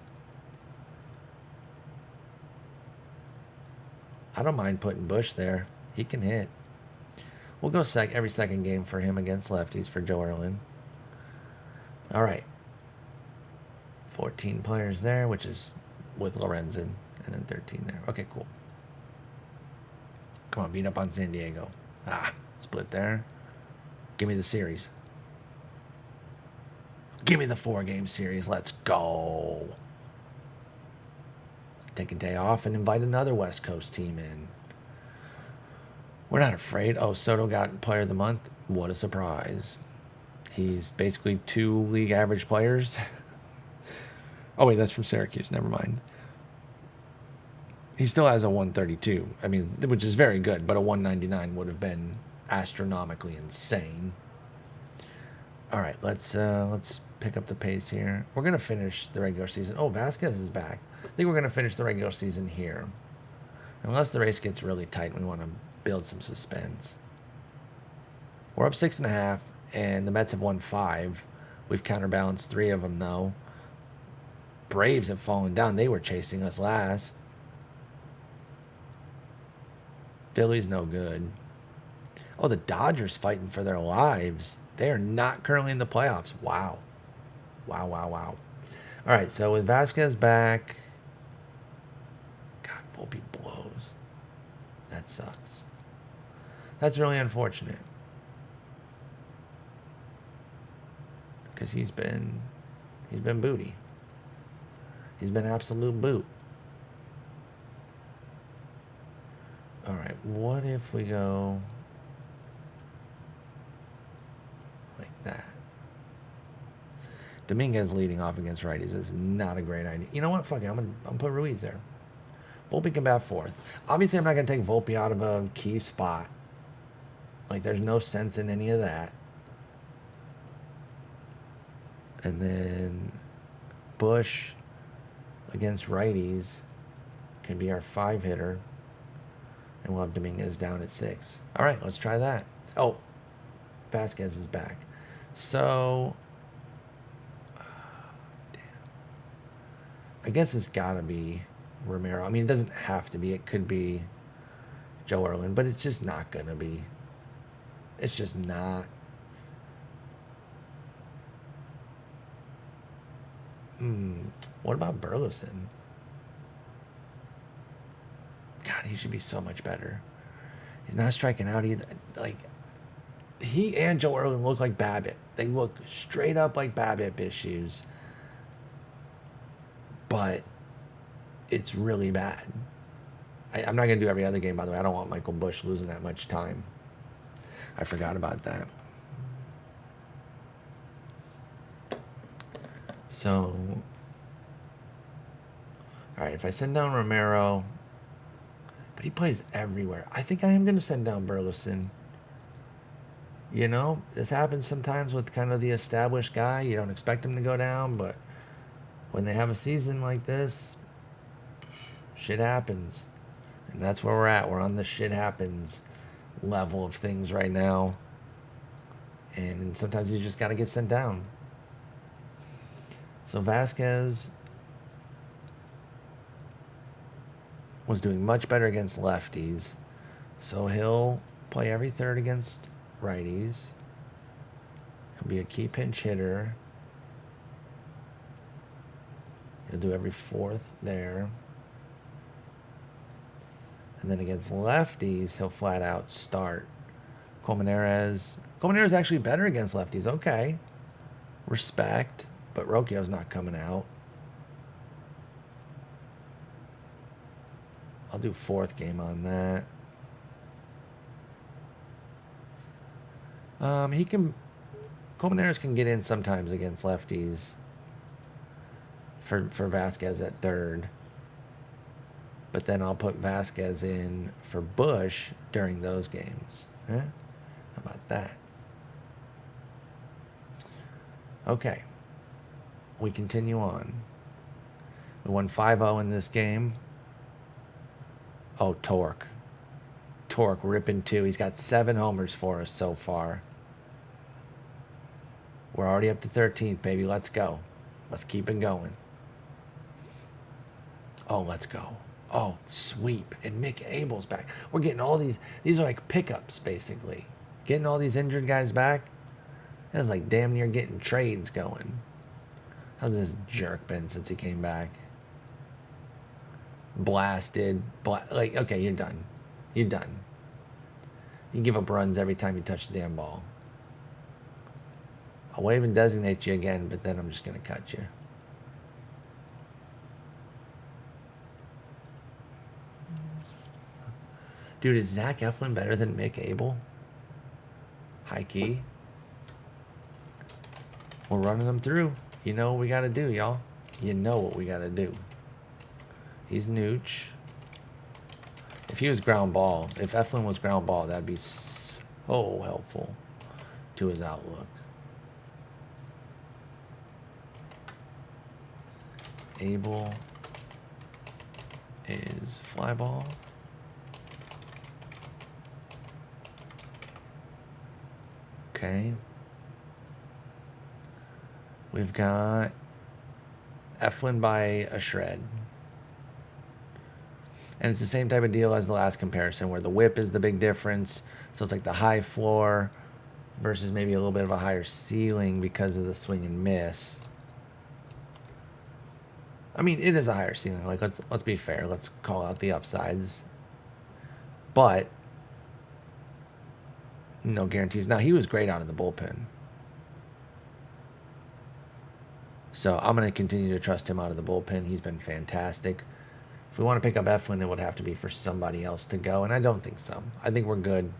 I don't mind putting Busch there. He can hit. We'll go every second game for him against lefties for Joe Erlin. All right. 14 players there, which is with Lorenzen, and then 13 there. Okay, cool. Come on, beat up on San Diego. Split there. Give me the series. Give me the 4-game series. Let's go. Take a day off and invite another West Coast team in. We're not afraid. Oh, Soto got Player of the Month. What a surprise. He's basically 2 league average players. Oh, wait, that's from Syracuse. Never mind. He still has a 132. I mean, which is very good, but a 199 would have been astronomically insane. All right, let's pick up the pace here. We're going to finish the regular season. Oh, Vasquez is back. I think we're going to finish the regular season here. Unless the race gets really tight and we want to build some suspense. We're up 6.5, and the Mets have won 5. We've counterbalanced 3 of them, though. Braves have fallen down. They were chasing us last. Philly's no good. Oh, the Dodgers fighting for their lives. They are not currently in the playoffs. Wow. Wow. All right, so with Vasquez back. God, Volpe blows. That sucks. That's really unfortunate. Because he's been booty. He's been absolute boot. All right, what if we go like that? Dominguez leading off against righties is not a great idea. You know what? Fuck it. I'm gonna put Ruiz there. Volpe can bat fourth. Obviously, I'm not gonna take Volpe out of a key spot. Like, there's no sense in any of that. And then Busch against righties can be our 5-hitter. And we'll have Dominguez down at 6. All right, let's try that. Oh, Vasquez is back. So, damn. I guess it's got to be Romero. I mean, it doesn't have to be. It could be Joe Erlin, but it's just not going to be. It's just not. What about Burleson? God, he should be so much better. He's not striking out either. Like, he and Joe Erlin look like Babbitt. They look straight up like Babbitt issues. But it's really bad. I'm not going to do every other game, by the way. I don't want Michael Busch losing that much time. I forgot about that. So, all right, if I send down Romero, but he plays everywhere. I think I am going to send down Burleson. You know, this happens sometimes with kind of the established guy. You don't expect him to go down, but when they have a season like this, shit happens. And that's where we're at. We're on the shit happens level of things right now. And sometimes you just got to get sent down. So Vasquez was doing much better against lefties. So he'll play every third against righties. He'll be a key pinch hitter. He'll do every fourth there. And then against lefties, he'll flat out start. Colmenares is actually better against lefties. Okay. Respect. But Rocchio's not coming out. I'll do fourth game on that. Colmenares can get in sometimes against lefties for Vasquez at third. But then I'll put Vasquez in for Busch during those games. How about that? Okay. We continue on. We won 5-0 in this game. Oh, Torque ripping 2. He's got 7 homers for us so far. We're already up to 13th, baby. Let's go. Let's keep it going. Oh, let's go. Oh, sweep. And Mick Abel's back. We're getting all these. These are like pickups, basically. Getting all these injured guys back. That's like damn near getting trades going. How's this jerk been since he came back? Blasted. Like, okay, you're done. You're done. You give up runs every time you touch the damn ball. I'll wave and designate you again, but then I'm just going to cut you. Dude, is Zach Eflin better than Mick Abel? High key. We're running them through. You know what we got to do, y'all. You know what we got to do. He's nooch. If he was ground ball, if Eflin was ground ball, that'd be so helpful to his outlook. Abel is fly ball. Okay. We've got Eflin by a shred. And it's the same type of deal as the last comparison where the whip is the big difference. So it's like the high floor versus maybe a little bit of a higher ceiling because of the swing and miss. I mean, it is a higher ceiling. Like, let's be fair. Let's call out the upsides. But No guarantees. Now, he was great out of the bullpen. So I'm going to continue to trust him out of the bullpen. He's been fantastic. If we want to pick up Eflin, it would have to be for somebody else to go, and I don't think so. I think we're good.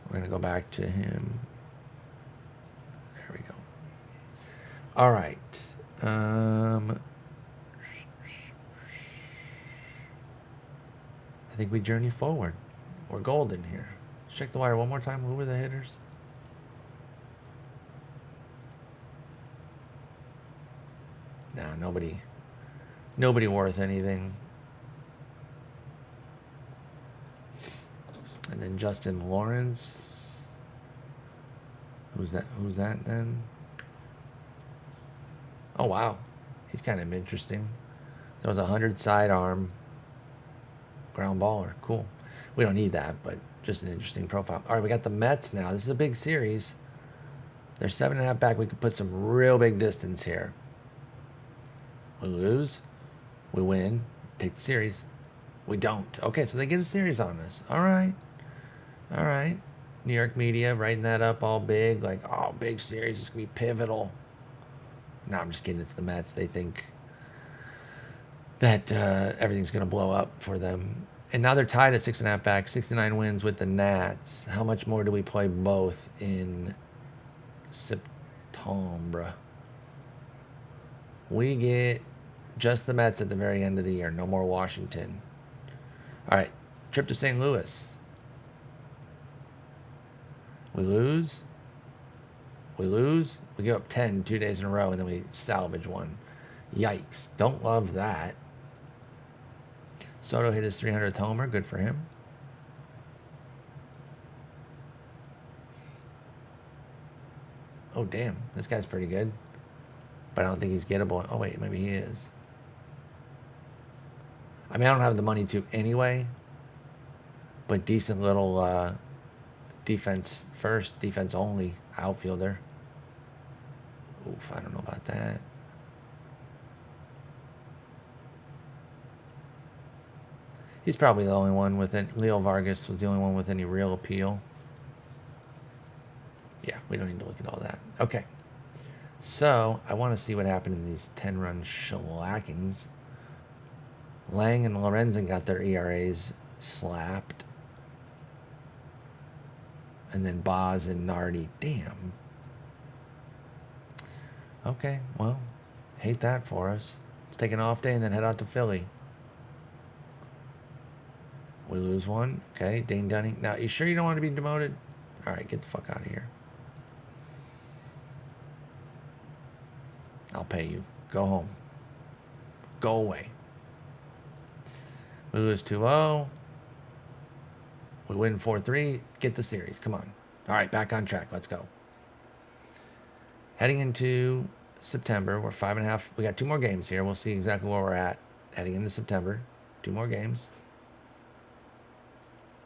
We're going to go back to him. There we go. All right. I think we journey forward. We're golden here. Let's check the wire one more time. Who were the hitters? Nah, nobody worth anything. And then Justin Lawrence. Who's that then? Oh, wow. He's kind of interesting. There was 100 sidearm ground baller. Cool. We don't need that, but just an interesting profile. All right, we got the Mets now. This is a big series. They're 7.5 back. We could put some real big distance here. We lose. We win. Take the series. We don't. Okay, so they get a series on us. All right. All right. New York media writing that up all big. Like, oh, big series. It's going to be pivotal. No, I'm just kidding. It's the Mets. They think that everything's going to blow up for them. And now they're tied at 6.5 back, 69 wins with the Nats. How much more do we play both in September? We get just the Mets at the very end of the year. No more Washington. All right, trip to St. Louis. We lose. We lose. We give up 10 2 days in a row, and then we salvage one. Yikes. Don't love that. Soto hit his 300th homer. Good for him. Oh, damn. This guy's pretty good. But I don't think he's gettable. Oh, wait. Maybe he is. I mean, I don't have the money to anyway. But decent little defense first, defense only outfielder. Oof, I don't know about that. He's probably the only one with it. Leo Vargas was the only one with any real appeal. Yeah, we don't need to look at all that. Okay. So, I want to see what happened in these 10-run shellackings. Lang and Lorenzen got their ERAs slapped. And then Boz and Nardi. Damn. Okay, well, hate that for us. Let's take an off day and then head out to Philly. We lose one. Okay, Dane Dunning. Now, you sure you don't want to be demoted? All right, get the fuck out of here. I'll pay you. Go home. Go away. We lose 2-0. We win 4-3. Get the series. Come on. All right, back on track. Let's go. Heading into September, we're 5.5. We got 2 more games here. We'll see exactly where we're at heading into September. 2 more games.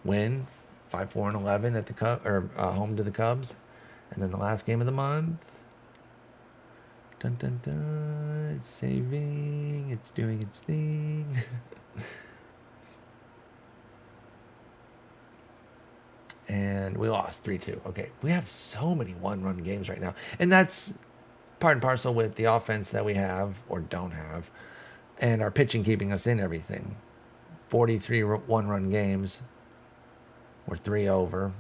Win 5-4-11 at the home to the Cubs, and then the last game of the month. Dun dun dun! It's saving. It's doing its thing. And we lost 3-2. Okay, we have so many one-run games right now, and that's part and parcel with the offense that we have or don't have, and our pitching keeping us in everything. 43 one-run games. We're 3 over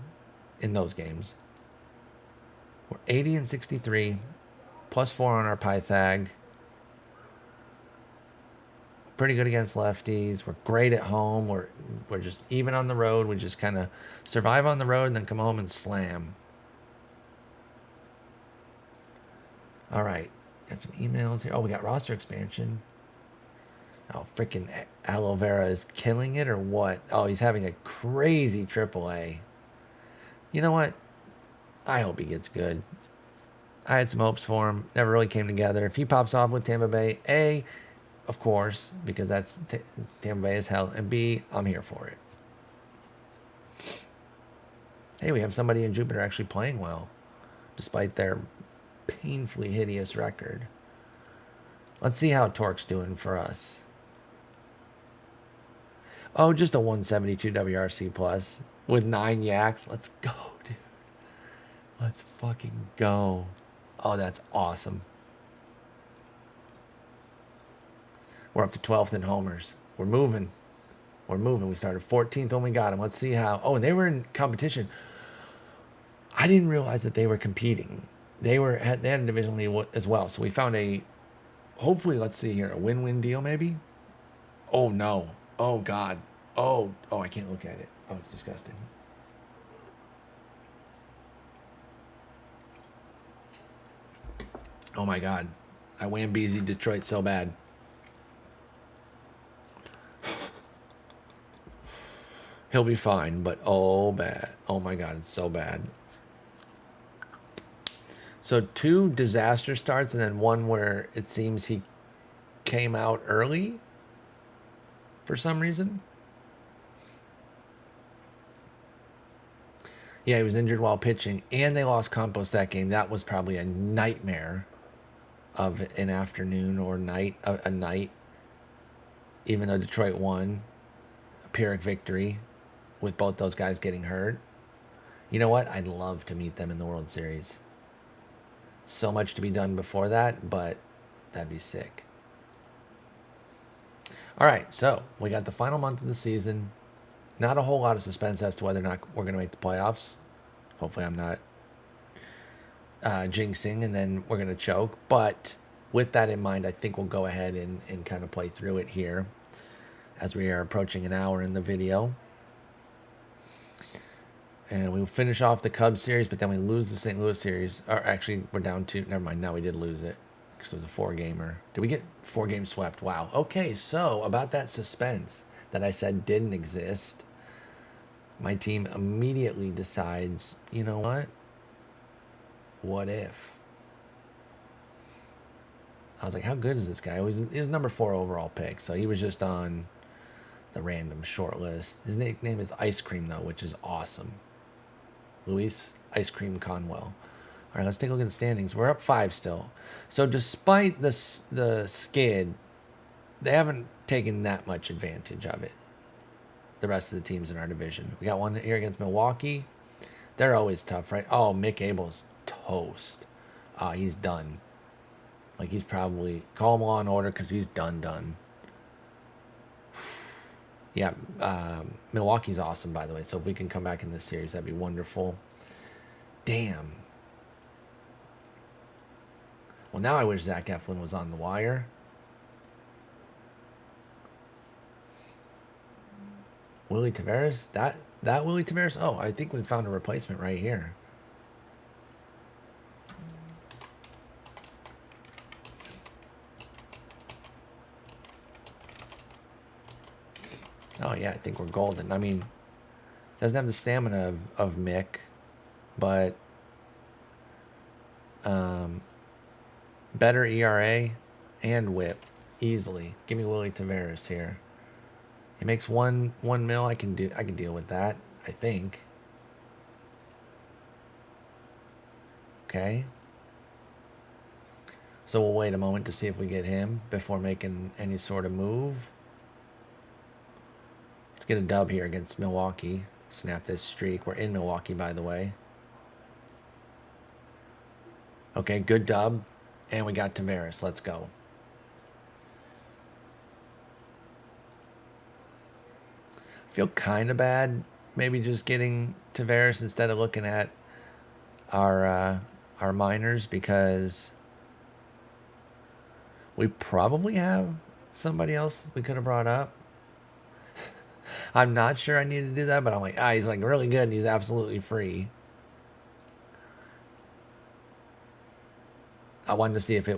in those games. We're 80-63, +4 on our Pythag. Pretty good against lefties. We're great at home. We're just even on the road. We just kind of survive on the road and then come home and slam. All right. Got some emails here. Oh, we got roster expansion. Oh, freaking Aloe Vera is killing it or what? Oh, he's having a crazy AAA. You know what? I hope he gets good. I had some hopes for him. Never really came together. If he pops off with Tampa Bay, of course, because that's Tampa Bay is hell. And B, I'm here for it. Hey, we have somebody in Jupiter actually playing well, despite their painfully hideous record. Let's see how Torque's doing for us. Oh, just a 172 WRC plus. with 9 yaks. Let's go, dude. Let's fucking go. Oh, that's awesome. We're up to 12th in homers. We're moving. We're moving. We started 14th when we got him. Let's see how. Oh, and they were in competition. I didn't realize that they were competing. They had a division lead as well. So we found a, hopefully, let's see here, a win-win deal maybe. Oh no. Oh God. Oh, I can't look at it. Oh, it's disgusting. Oh my God. I Wambeezy Detroit so bad. He'll be fine, but oh bad. Oh my God, it's so bad. So 2 disaster starts and then one where it seems he came out early for some reason. Yeah, he was injured while pitching, and they lost Campos that game. That was probably a nightmare of an afternoon or night, a night. Even though Detroit won, a Pyrrhic victory with both those guys getting hurt. You know what? I'd love to meet them in the World Series. So much to be done before that, but that'd be sick. All right, so we got the final month of the season. Not a whole lot of suspense as to whether or not we're going to make the playoffs. Hopefully I'm not jinxing and then we're going to choke. But with that in mind, I think we'll go ahead and kind of play through it here as we are approaching an hour in the video. And we finish off the Cubs series, but then we lose the St. Louis series. Or actually, we're down to, never mind, now we did lose it because it was a 4-gamer. Did we get 4 games swept? Wow. Okay, so about that suspense that I said didn't exist, my team immediately decides, you know what? What if? I was like, how good is this guy? He was number 4 overall pick, so he was just on the random short list. His nickname is Ice Cream, though, which is awesome. Luis Ice Cream Conwell. All right, let's take a look at the standings. We're up 5 still. So despite the skid, they haven't taken that much advantage of it, the rest of the teams in our division. We got one here against Milwaukee. They're always tough, right? Oh, Mick Abel's toast. He's done. Like, he's probably, call him Law and Order because he's done. Yeah, Milwaukee's awesome, by the way. So if we can come back in this series, that'd be wonderful. Damn. Well, now I wish Zach Eflin was on the wire. Willie Taveras? That Willie Taveras? Oh, I think we found a replacement right here. Oh, yeah, I think we're golden. I mean, doesn't have the stamina of Mick, but better ERA and whip easily. Give me Willie Taveras here. He makes one mil. I can deal with that, I think. Okay. So we'll wait a moment to see if we get him before making any sort of move. Let's get a dub here against Milwaukee. Snap this streak. We're in Milwaukee, by the way. Okay, good dub. And we got Taveras. Let's go. I feel kind of bad maybe just getting Taveras instead of looking at our minors, because we probably have somebody else we could have brought up. I'm not sure I need to do that, but I'm like, he's like really good and he's absolutely free. I wanted to see if he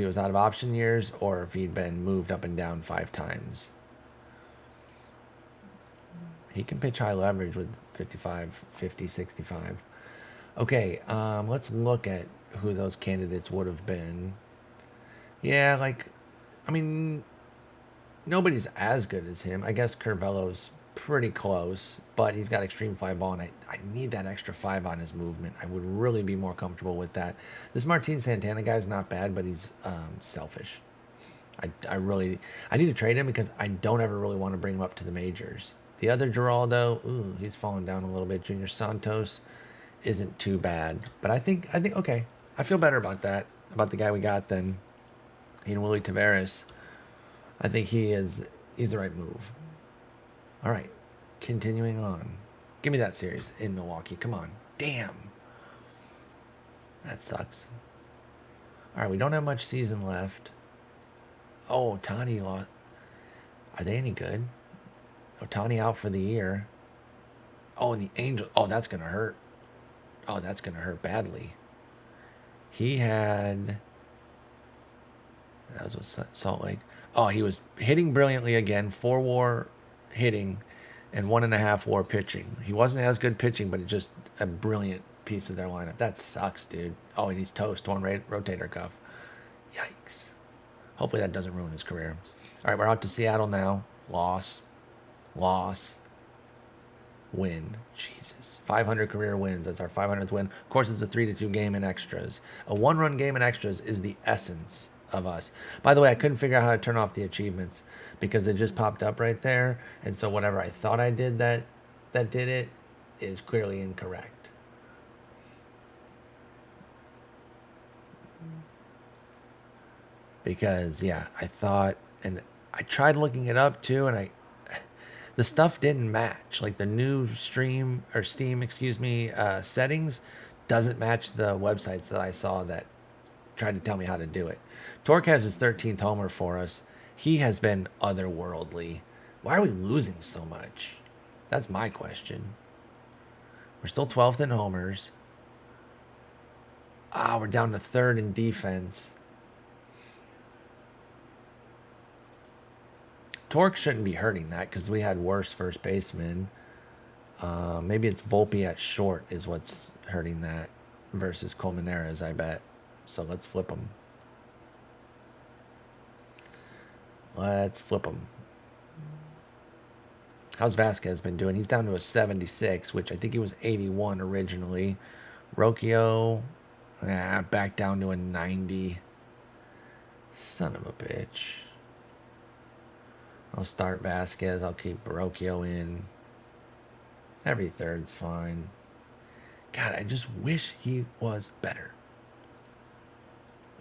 was out of option years or if he'd been moved up and down 5 times. He can pitch high leverage with 55, 50, 65. Okay, let's look at who those candidates would have been. Yeah, like, I mean, nobody's as good as him. I guess Curvello's pretty close, but he's got extreme fly ball, and I need that extra 5 on his movement. I would really be more comfortable with that. This Martin Santana guy is not bad, but he's selfish. I need to trade him because I don't ever really want to bring him up to the majors. The other Geraldo, ooh, he's fallen down a little bit. Junior Santos isn't too bad. But I think, okay. I feel better about that, about the guy we got than Willie Tavares. I think he's the right move. All right, continuing on. Give me that series in Milwaukee. Come on. Damn. That sucks. All right, we don't have much season left. Oh, Ohtani lost. Are they any good? Ohtani out for the year. Oh, and the Angels. Oh, that's going to hurt. Oh, that's going to hurt badly. He had... That was with Salt Lake. Oh, he was hitting brilliantly again. 4 WAR hitting and 1.5 WAR pitching. He wasn't as good pitching, but just a brilliant piece of their lineup. That sucks, dude. Oh, and he's toast. Torn rotator cuff. Yikes. Hopefully that doesn't ruin his career. All right, we're out to Seattle now. Loss. Win. Jesus. 500 career wins. That's our 500th win. Of course, it's a 3-2 game in extras. A 1-run game in extras is the essence of us. By the way, I couldn't figure out how to turn off the achievements because it just popped up right there. And so whatever I thought I did that did it is clearly incorrect. Because, yeah, I thought, and I tried looking it up too, and the stuff didn't match. Like the new Steam, settings doesn't match the websites that I saw that tried to tell me how to do it. Torque has his 13th homer for us. He has been otherworldly. Why are we losing so much? That's my question. We're still 12th in homers. We're down to 3rd in defense. Torque shouldn't be hurting that because we had worse first baseman. Maybe it's Volpe at short is what's hurting that versus Colmenares, I bet. So let's flip them. How's Vasquez been doing? He's down to a 76, which I think he was 81 originally. Rocchio, back down to a 90. Son of a bitch. I'll start Vasquez. I'll keep Rocchio in. Every third's fine. God, I just wish he was better.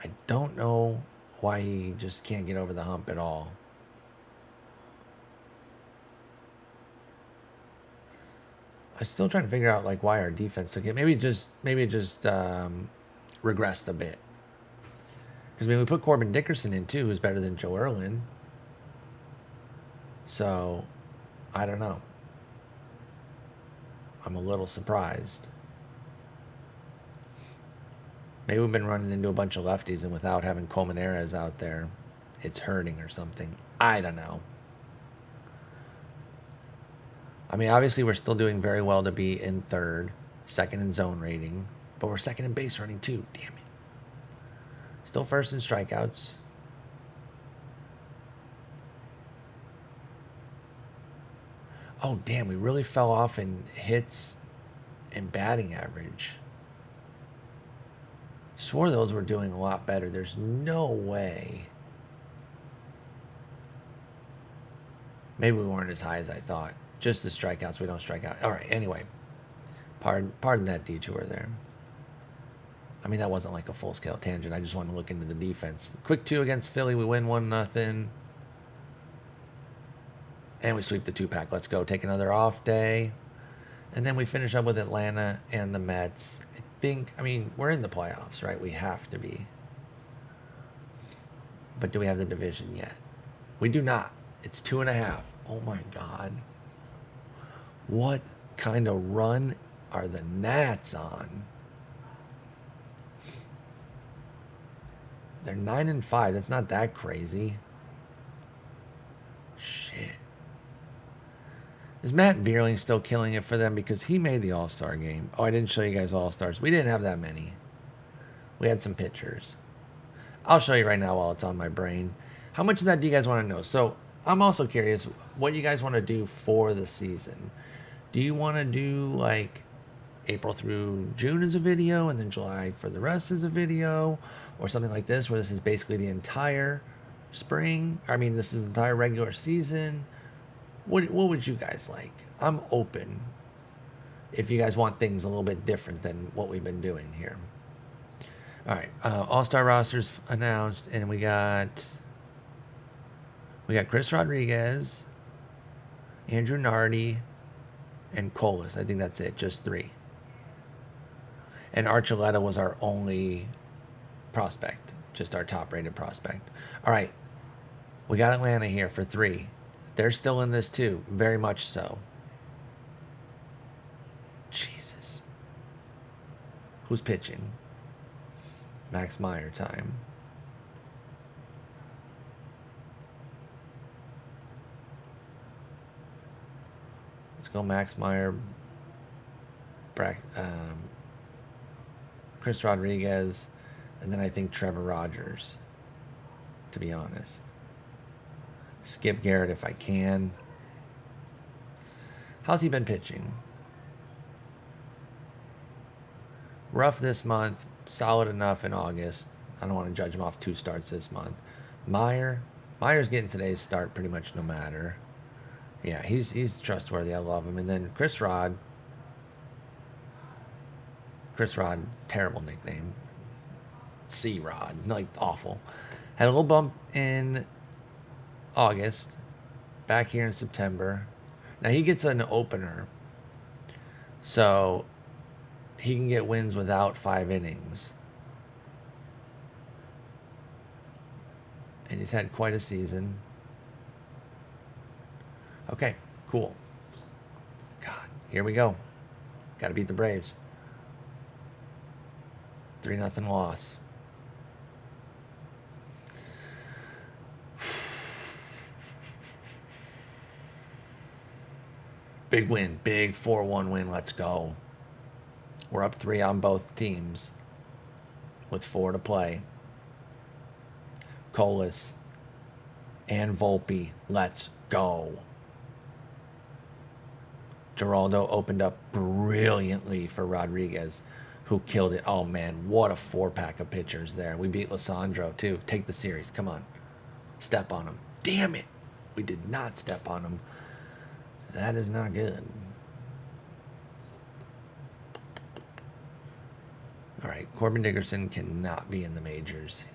I don't know why he just can't get over the hump at all. I'm still trying to figure out like why our defense took it. Maybe it just regressed a bit. Because we put Corbin Dickerson in too, who's better than Joe Erlin. So, I don't know. I'm a little surprised. Maybe we've been running into a bunch of lefties, and without having Colmenares out there, it's hurting or something. I don't know. I mean, obviously, we're still doing very well to be in 3rd, 2nd in zone rating, but we're 2nd in base running too. Damn it. Still 1st in strikeouts. Oh, damn, we really fell off in hits and batting average. Swore those were doing a lot better. There's no way. Maybe we weren't as high as I thought. Just the strikeouts, we don't strike out. All right, anyway. Pardon that detour there. I mean, that wasn't like a full-scale tangent. I just wanted to look into the defense. Quick 2 against Philly. We win 1-0. And we sweep the 2-pack. Let's go. Take another off day. And then we finish up with Atlanta and the Mets. I mean, we're in the playoffs, right? We have to be. But do we have the division yet? We do not. It's 2.5. Oh, my God. What kind of run are the Nats on? They're 9-5. That's not that crazy. Shit. Is Matt Vierling still killing it for them? Because he made the All-Star game. Oh, I didn't show you guys All-Stars. We didn't have that many. We had some pitchers. I'll show you right now while it's on my brain. How much of that do you guys want to know? So I'm also curious what you guys want to do for the season. Do you want to do like April through June as a video and then July for the rest as a video? Or something like this where this is basically the entire spring? I mean, this is the entire regular season. What would you guys like? I'm open if you guys want things a little bit different than what we've been doing here. All right, All-Star rosters announced, and we got Chris Rodriguez, Andrew Nardi, and Colas. I think that's it, just 3. And Archuleta was our only prospect, just our top-rated prospect. All right, we got Atlanta here for 3. They're still in this too, very much so. Jesus. Who's pitching? Max Meyer time. Let's go Max Meyer, Chris Rodriguez, and then I think Trevor Rogers, to be honest. Skip Garrett if I can. How's he been pitching? Rough this month, solid enough in August. I don't want to judge him off 2 starts this month. Meyer's getting today's start pretty much no matter. Yeah, he's trustworthy. I love him. And then Chris Rod, terrible nickname. C-Rod, like awful. Had a little bump in August, back here in September. Now he gets an opener, so he can get wins without 5 innings. And he's had quite a season. Okay, cool. God, here we go. Got to beat the Braves. 3-0 loss. Big win. Big 4-1 win. Let's go. We're up 3 on both teams with 4 to play. Colas and Volpe. Let's go. Geraldo opened up brilliantly for Rodriguez, who killed it. Oh, man, what a 4-pack of pitchers there. We beat Lissandro, too. Take the series. Come on. Step on him. Damn it. We did not step on him. That is not good. All right, Corbin Dickerson cannot be in the majors.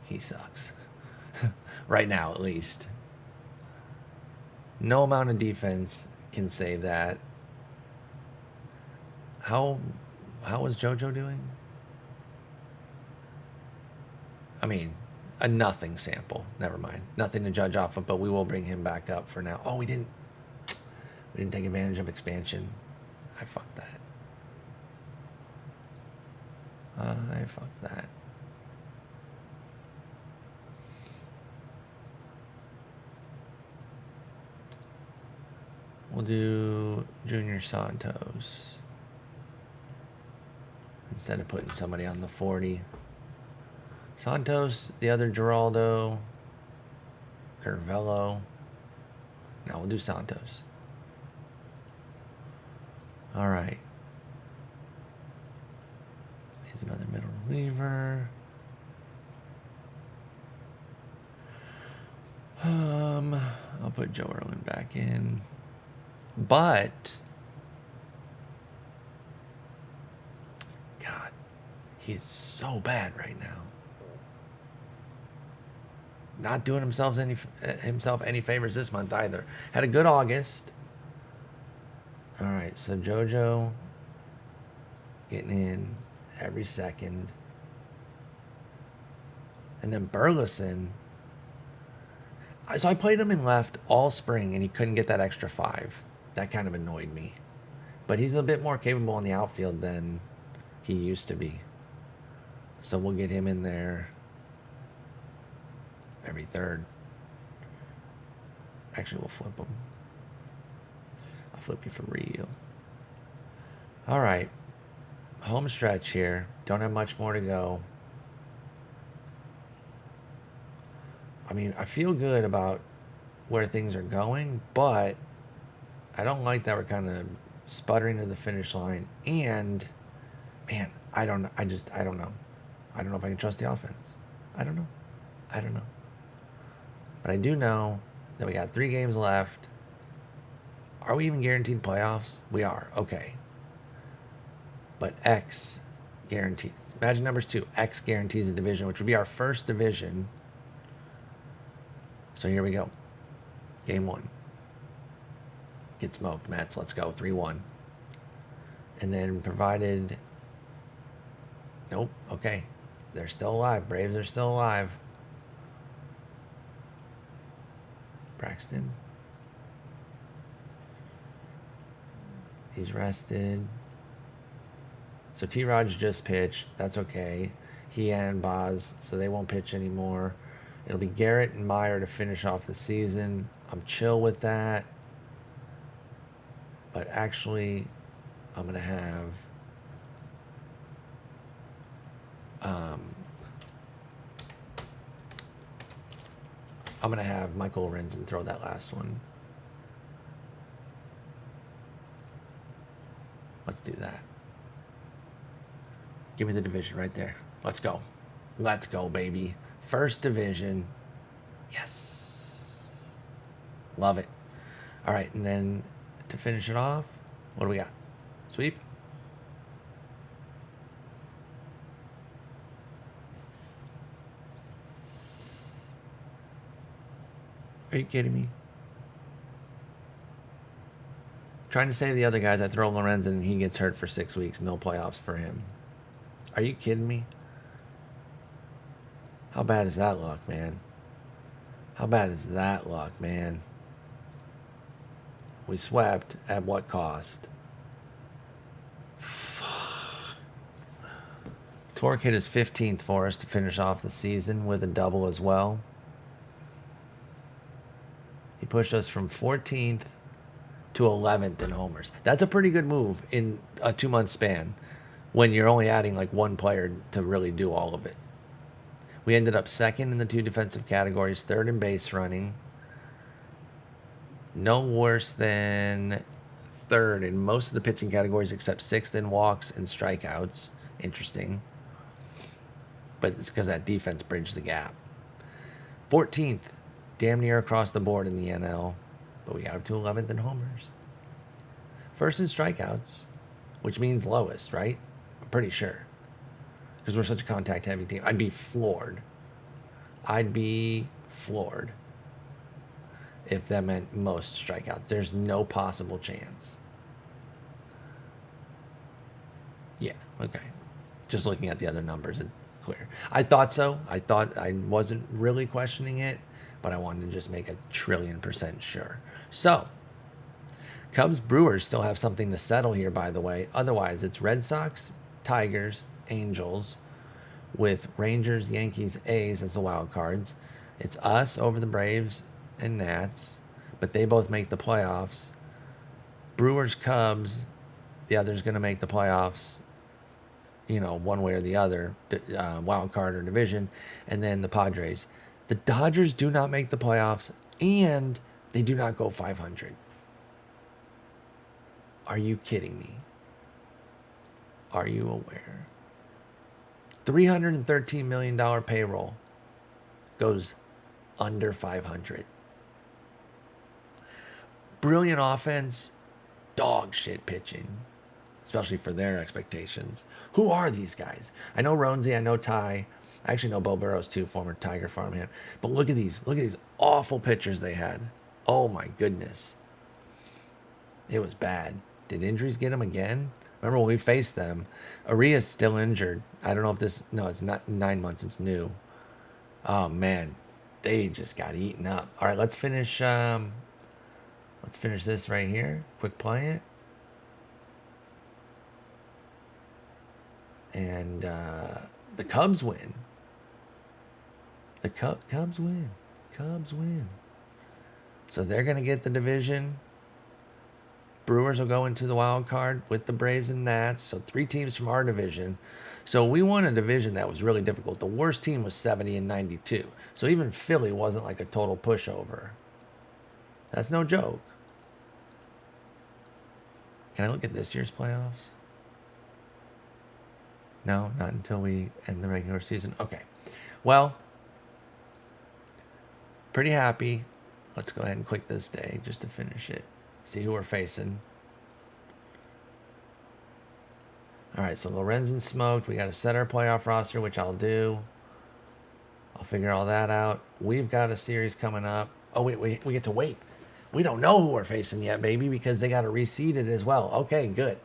He sucks. Right now, at least. No amount of defense can save that. How is JoJo doing? I mean, a nothing sample. Never mind. Nothing to judge off of, but we will bring him back up for now. Oh, we didn't take advantage of expansion. I fucked that. We'll do Junior Santos instead of putting somebody on the 40. Santos, the other Geraldo, Curvello. Now we'll do Santos. All right. Here's another middle reliever. I'll put Joe Irwin back in. But God, he's so bad right now. Not doing himself any favors this month either. Had a good August. All right, so JoJo getting in every second. And then Burleson. So I played him in left all spring, and he couldn't get that extra 5. That kind of annoyed me. But he's a bit more capable in the outfield than he used to be. So we'll get him in there every third. Actually, we'll flip him. I'll flip you for real. All right. Home stretch here. Don't have much more to go. I mean, I feel good about where things are going, but I don't like that we're kind of sputtering to the finish line. And, man, I don't know. I don't know. I don't know if I can trust the offense. I don't know. But I do know that we got 3 games left. Are we even guaranteed playoffs? We are. Okay. But X guaranteed. Magic numbers 2. X guarantees a division, which would be our first division. So here we go. Game 1. Get smoked, Mets. Let's go. 3-1. And then provided... Nope. Okay. They're still alive. Braves are still alive. Braxton. He's rested. So T-Rod's just pitched. That's okay. He and Boz, so they won't pitch anymore. It'll be Garrett and Meyer to finish off the season. I'm chill with that. But actually, I'm going to have... I'm going to have Michael Lorenzen throw that last one. Let's do that. Give me the division right there. Let's go. Let's go, baby. First division. Yes. Love it. All right, and then to finish it off, what do we got? Sweep? Are you kidding me? Trying to save the other guys, I throw Lorenzen and he gets hurt for 6 weeks. No playoffs for him. Are you kidding me? How bad is that luck, man? How bad is that luck, man? We swept at what cost? Torque hit his 15th for us to finish off the season with a double as well. He pushed us from 14th to 11th in homers. That's a pretty good move in a 2-month span when you're only adding like one player to really do all of it. We ended up 2nd in the 2 defensive categories, 3rd in base running. No worse than 3rd in most of the pitching categories except 6th in walks and strikeouts. Interesting. But it's because that defense bridged the gap. 14th, damn near across the board in the NL. But we got up to 11th in homers. 1st in strikeouts, which means lowest, right? I'm pretty sure. Because we're such a contact-heavy team. I'd be floored. I'd be floored if that meant most strikeouts. There's no possible chance. Yeah, okay. Just looking at the other numbers, it's clear. I thought so. I wasn't really questioning it, but I wanted to just make 1,000,000,000% sure. So, Cubs Brewers still have something to settle here, by the way. Otherwise, it's Red Sox, Tigers, Angels, with Rangers, Yankees, A's as the wild cards. It's us over the Braves and Nats, but they both make the playoffs. Brewers, Cubs, the other's going to make the playoffs, you know, one way or the other, wild card or division, and then the Padres. The Dodgers do not make the playoffs, and they do not go 500. Are you kidding me? Are you aware? $313 million payroll goes under 500. Brilliant offense, dog shit pitching, especially for their expectations. Who are these guys? I know Ronzi, I know Ty. I actually know Bo Burrows too, former Tiger farmhand. But look at these awful pitchers they had. Oh my goodness. It was bad. Did injuries get them again? Remember when we faced them? Arias still injured. I don't know if this... No, it's not 9 months. It's new. Oh, man. They just got eaten up. All right, let's finish... let's finish this right here. Quick play it. And the Cubs win. The Cubs win. Cubs win. So they're going to get the division. Brewers will go into the wild card with the Braves and Nats. So 3 teams from our division. So we won a division that was really difficult. The worst team was 70 and 92. So even Philly wasn't like a total pushover. That's no joke. Can I look at this year's playoffs? No, not until we end the regular season. Okay. Well, pretty happy. Let's go ahead and click this day just to finish it. See who we're facing. All right, so Lorenzen smoked. We got to set our playoff roster, which I'll do. I'll figure all that out. We've got a series coming up. Oh, wait, we get to wait. We don't know who we're facing yet, baby, because they got to reseed it as well. Okay, good.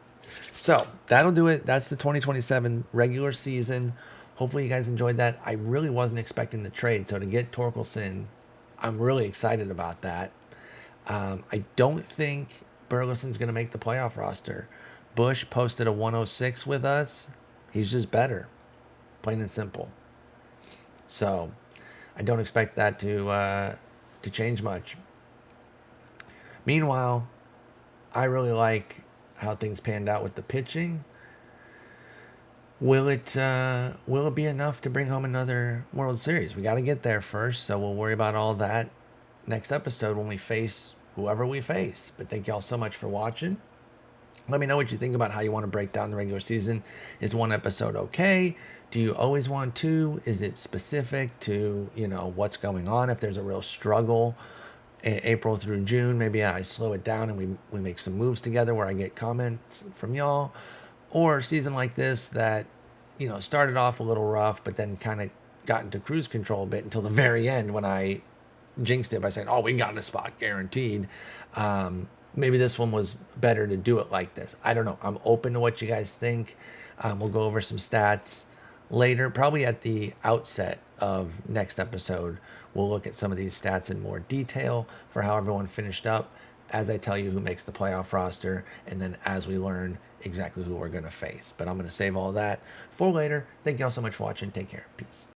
So that'll do it. That's the 2027 regular season. Hopefully you guys enjoyed that. I really wasn't expecting the trade. So to get Torkelson, I'm really excited about that. I don't think Burleson's going to make the playoff roster. Busch posted a 106 with us. He's just better, plain and simple. So I don't expect that to change much. Meanwhile, I really like how things panned out with the pitching. Will it be enough to bring home another World Series? We got to get there first, so we'll worry about all that next episode when we face whoever we face. But thank y'all so much for watching. Let me know what you think about how you want to break down the regular season. Is one episode okay? Do you always want two? Is it specific to, what's going on? If there's a real struggle, April through June, maybe I slow it down and we make some moves together where I get comments from y'all. Or a season like this that, started off a little rough, but then kind of got into cruise control a bit until the very end when I jinxed it by saying, oh, we got in a spot guaranteed. Maybe this one was better to do it like this. I don't know. I'm open to what you guys think. We'll go over some stats later, probably at the outset of next episode. We'll look at some of these stats in more detail for how everyone finished up as I tell you who makes the playoff roster, and then as we learn exactly who we're going to face. But I'm going to save all that for later. Thank you all so much for watching. Take care. Peace.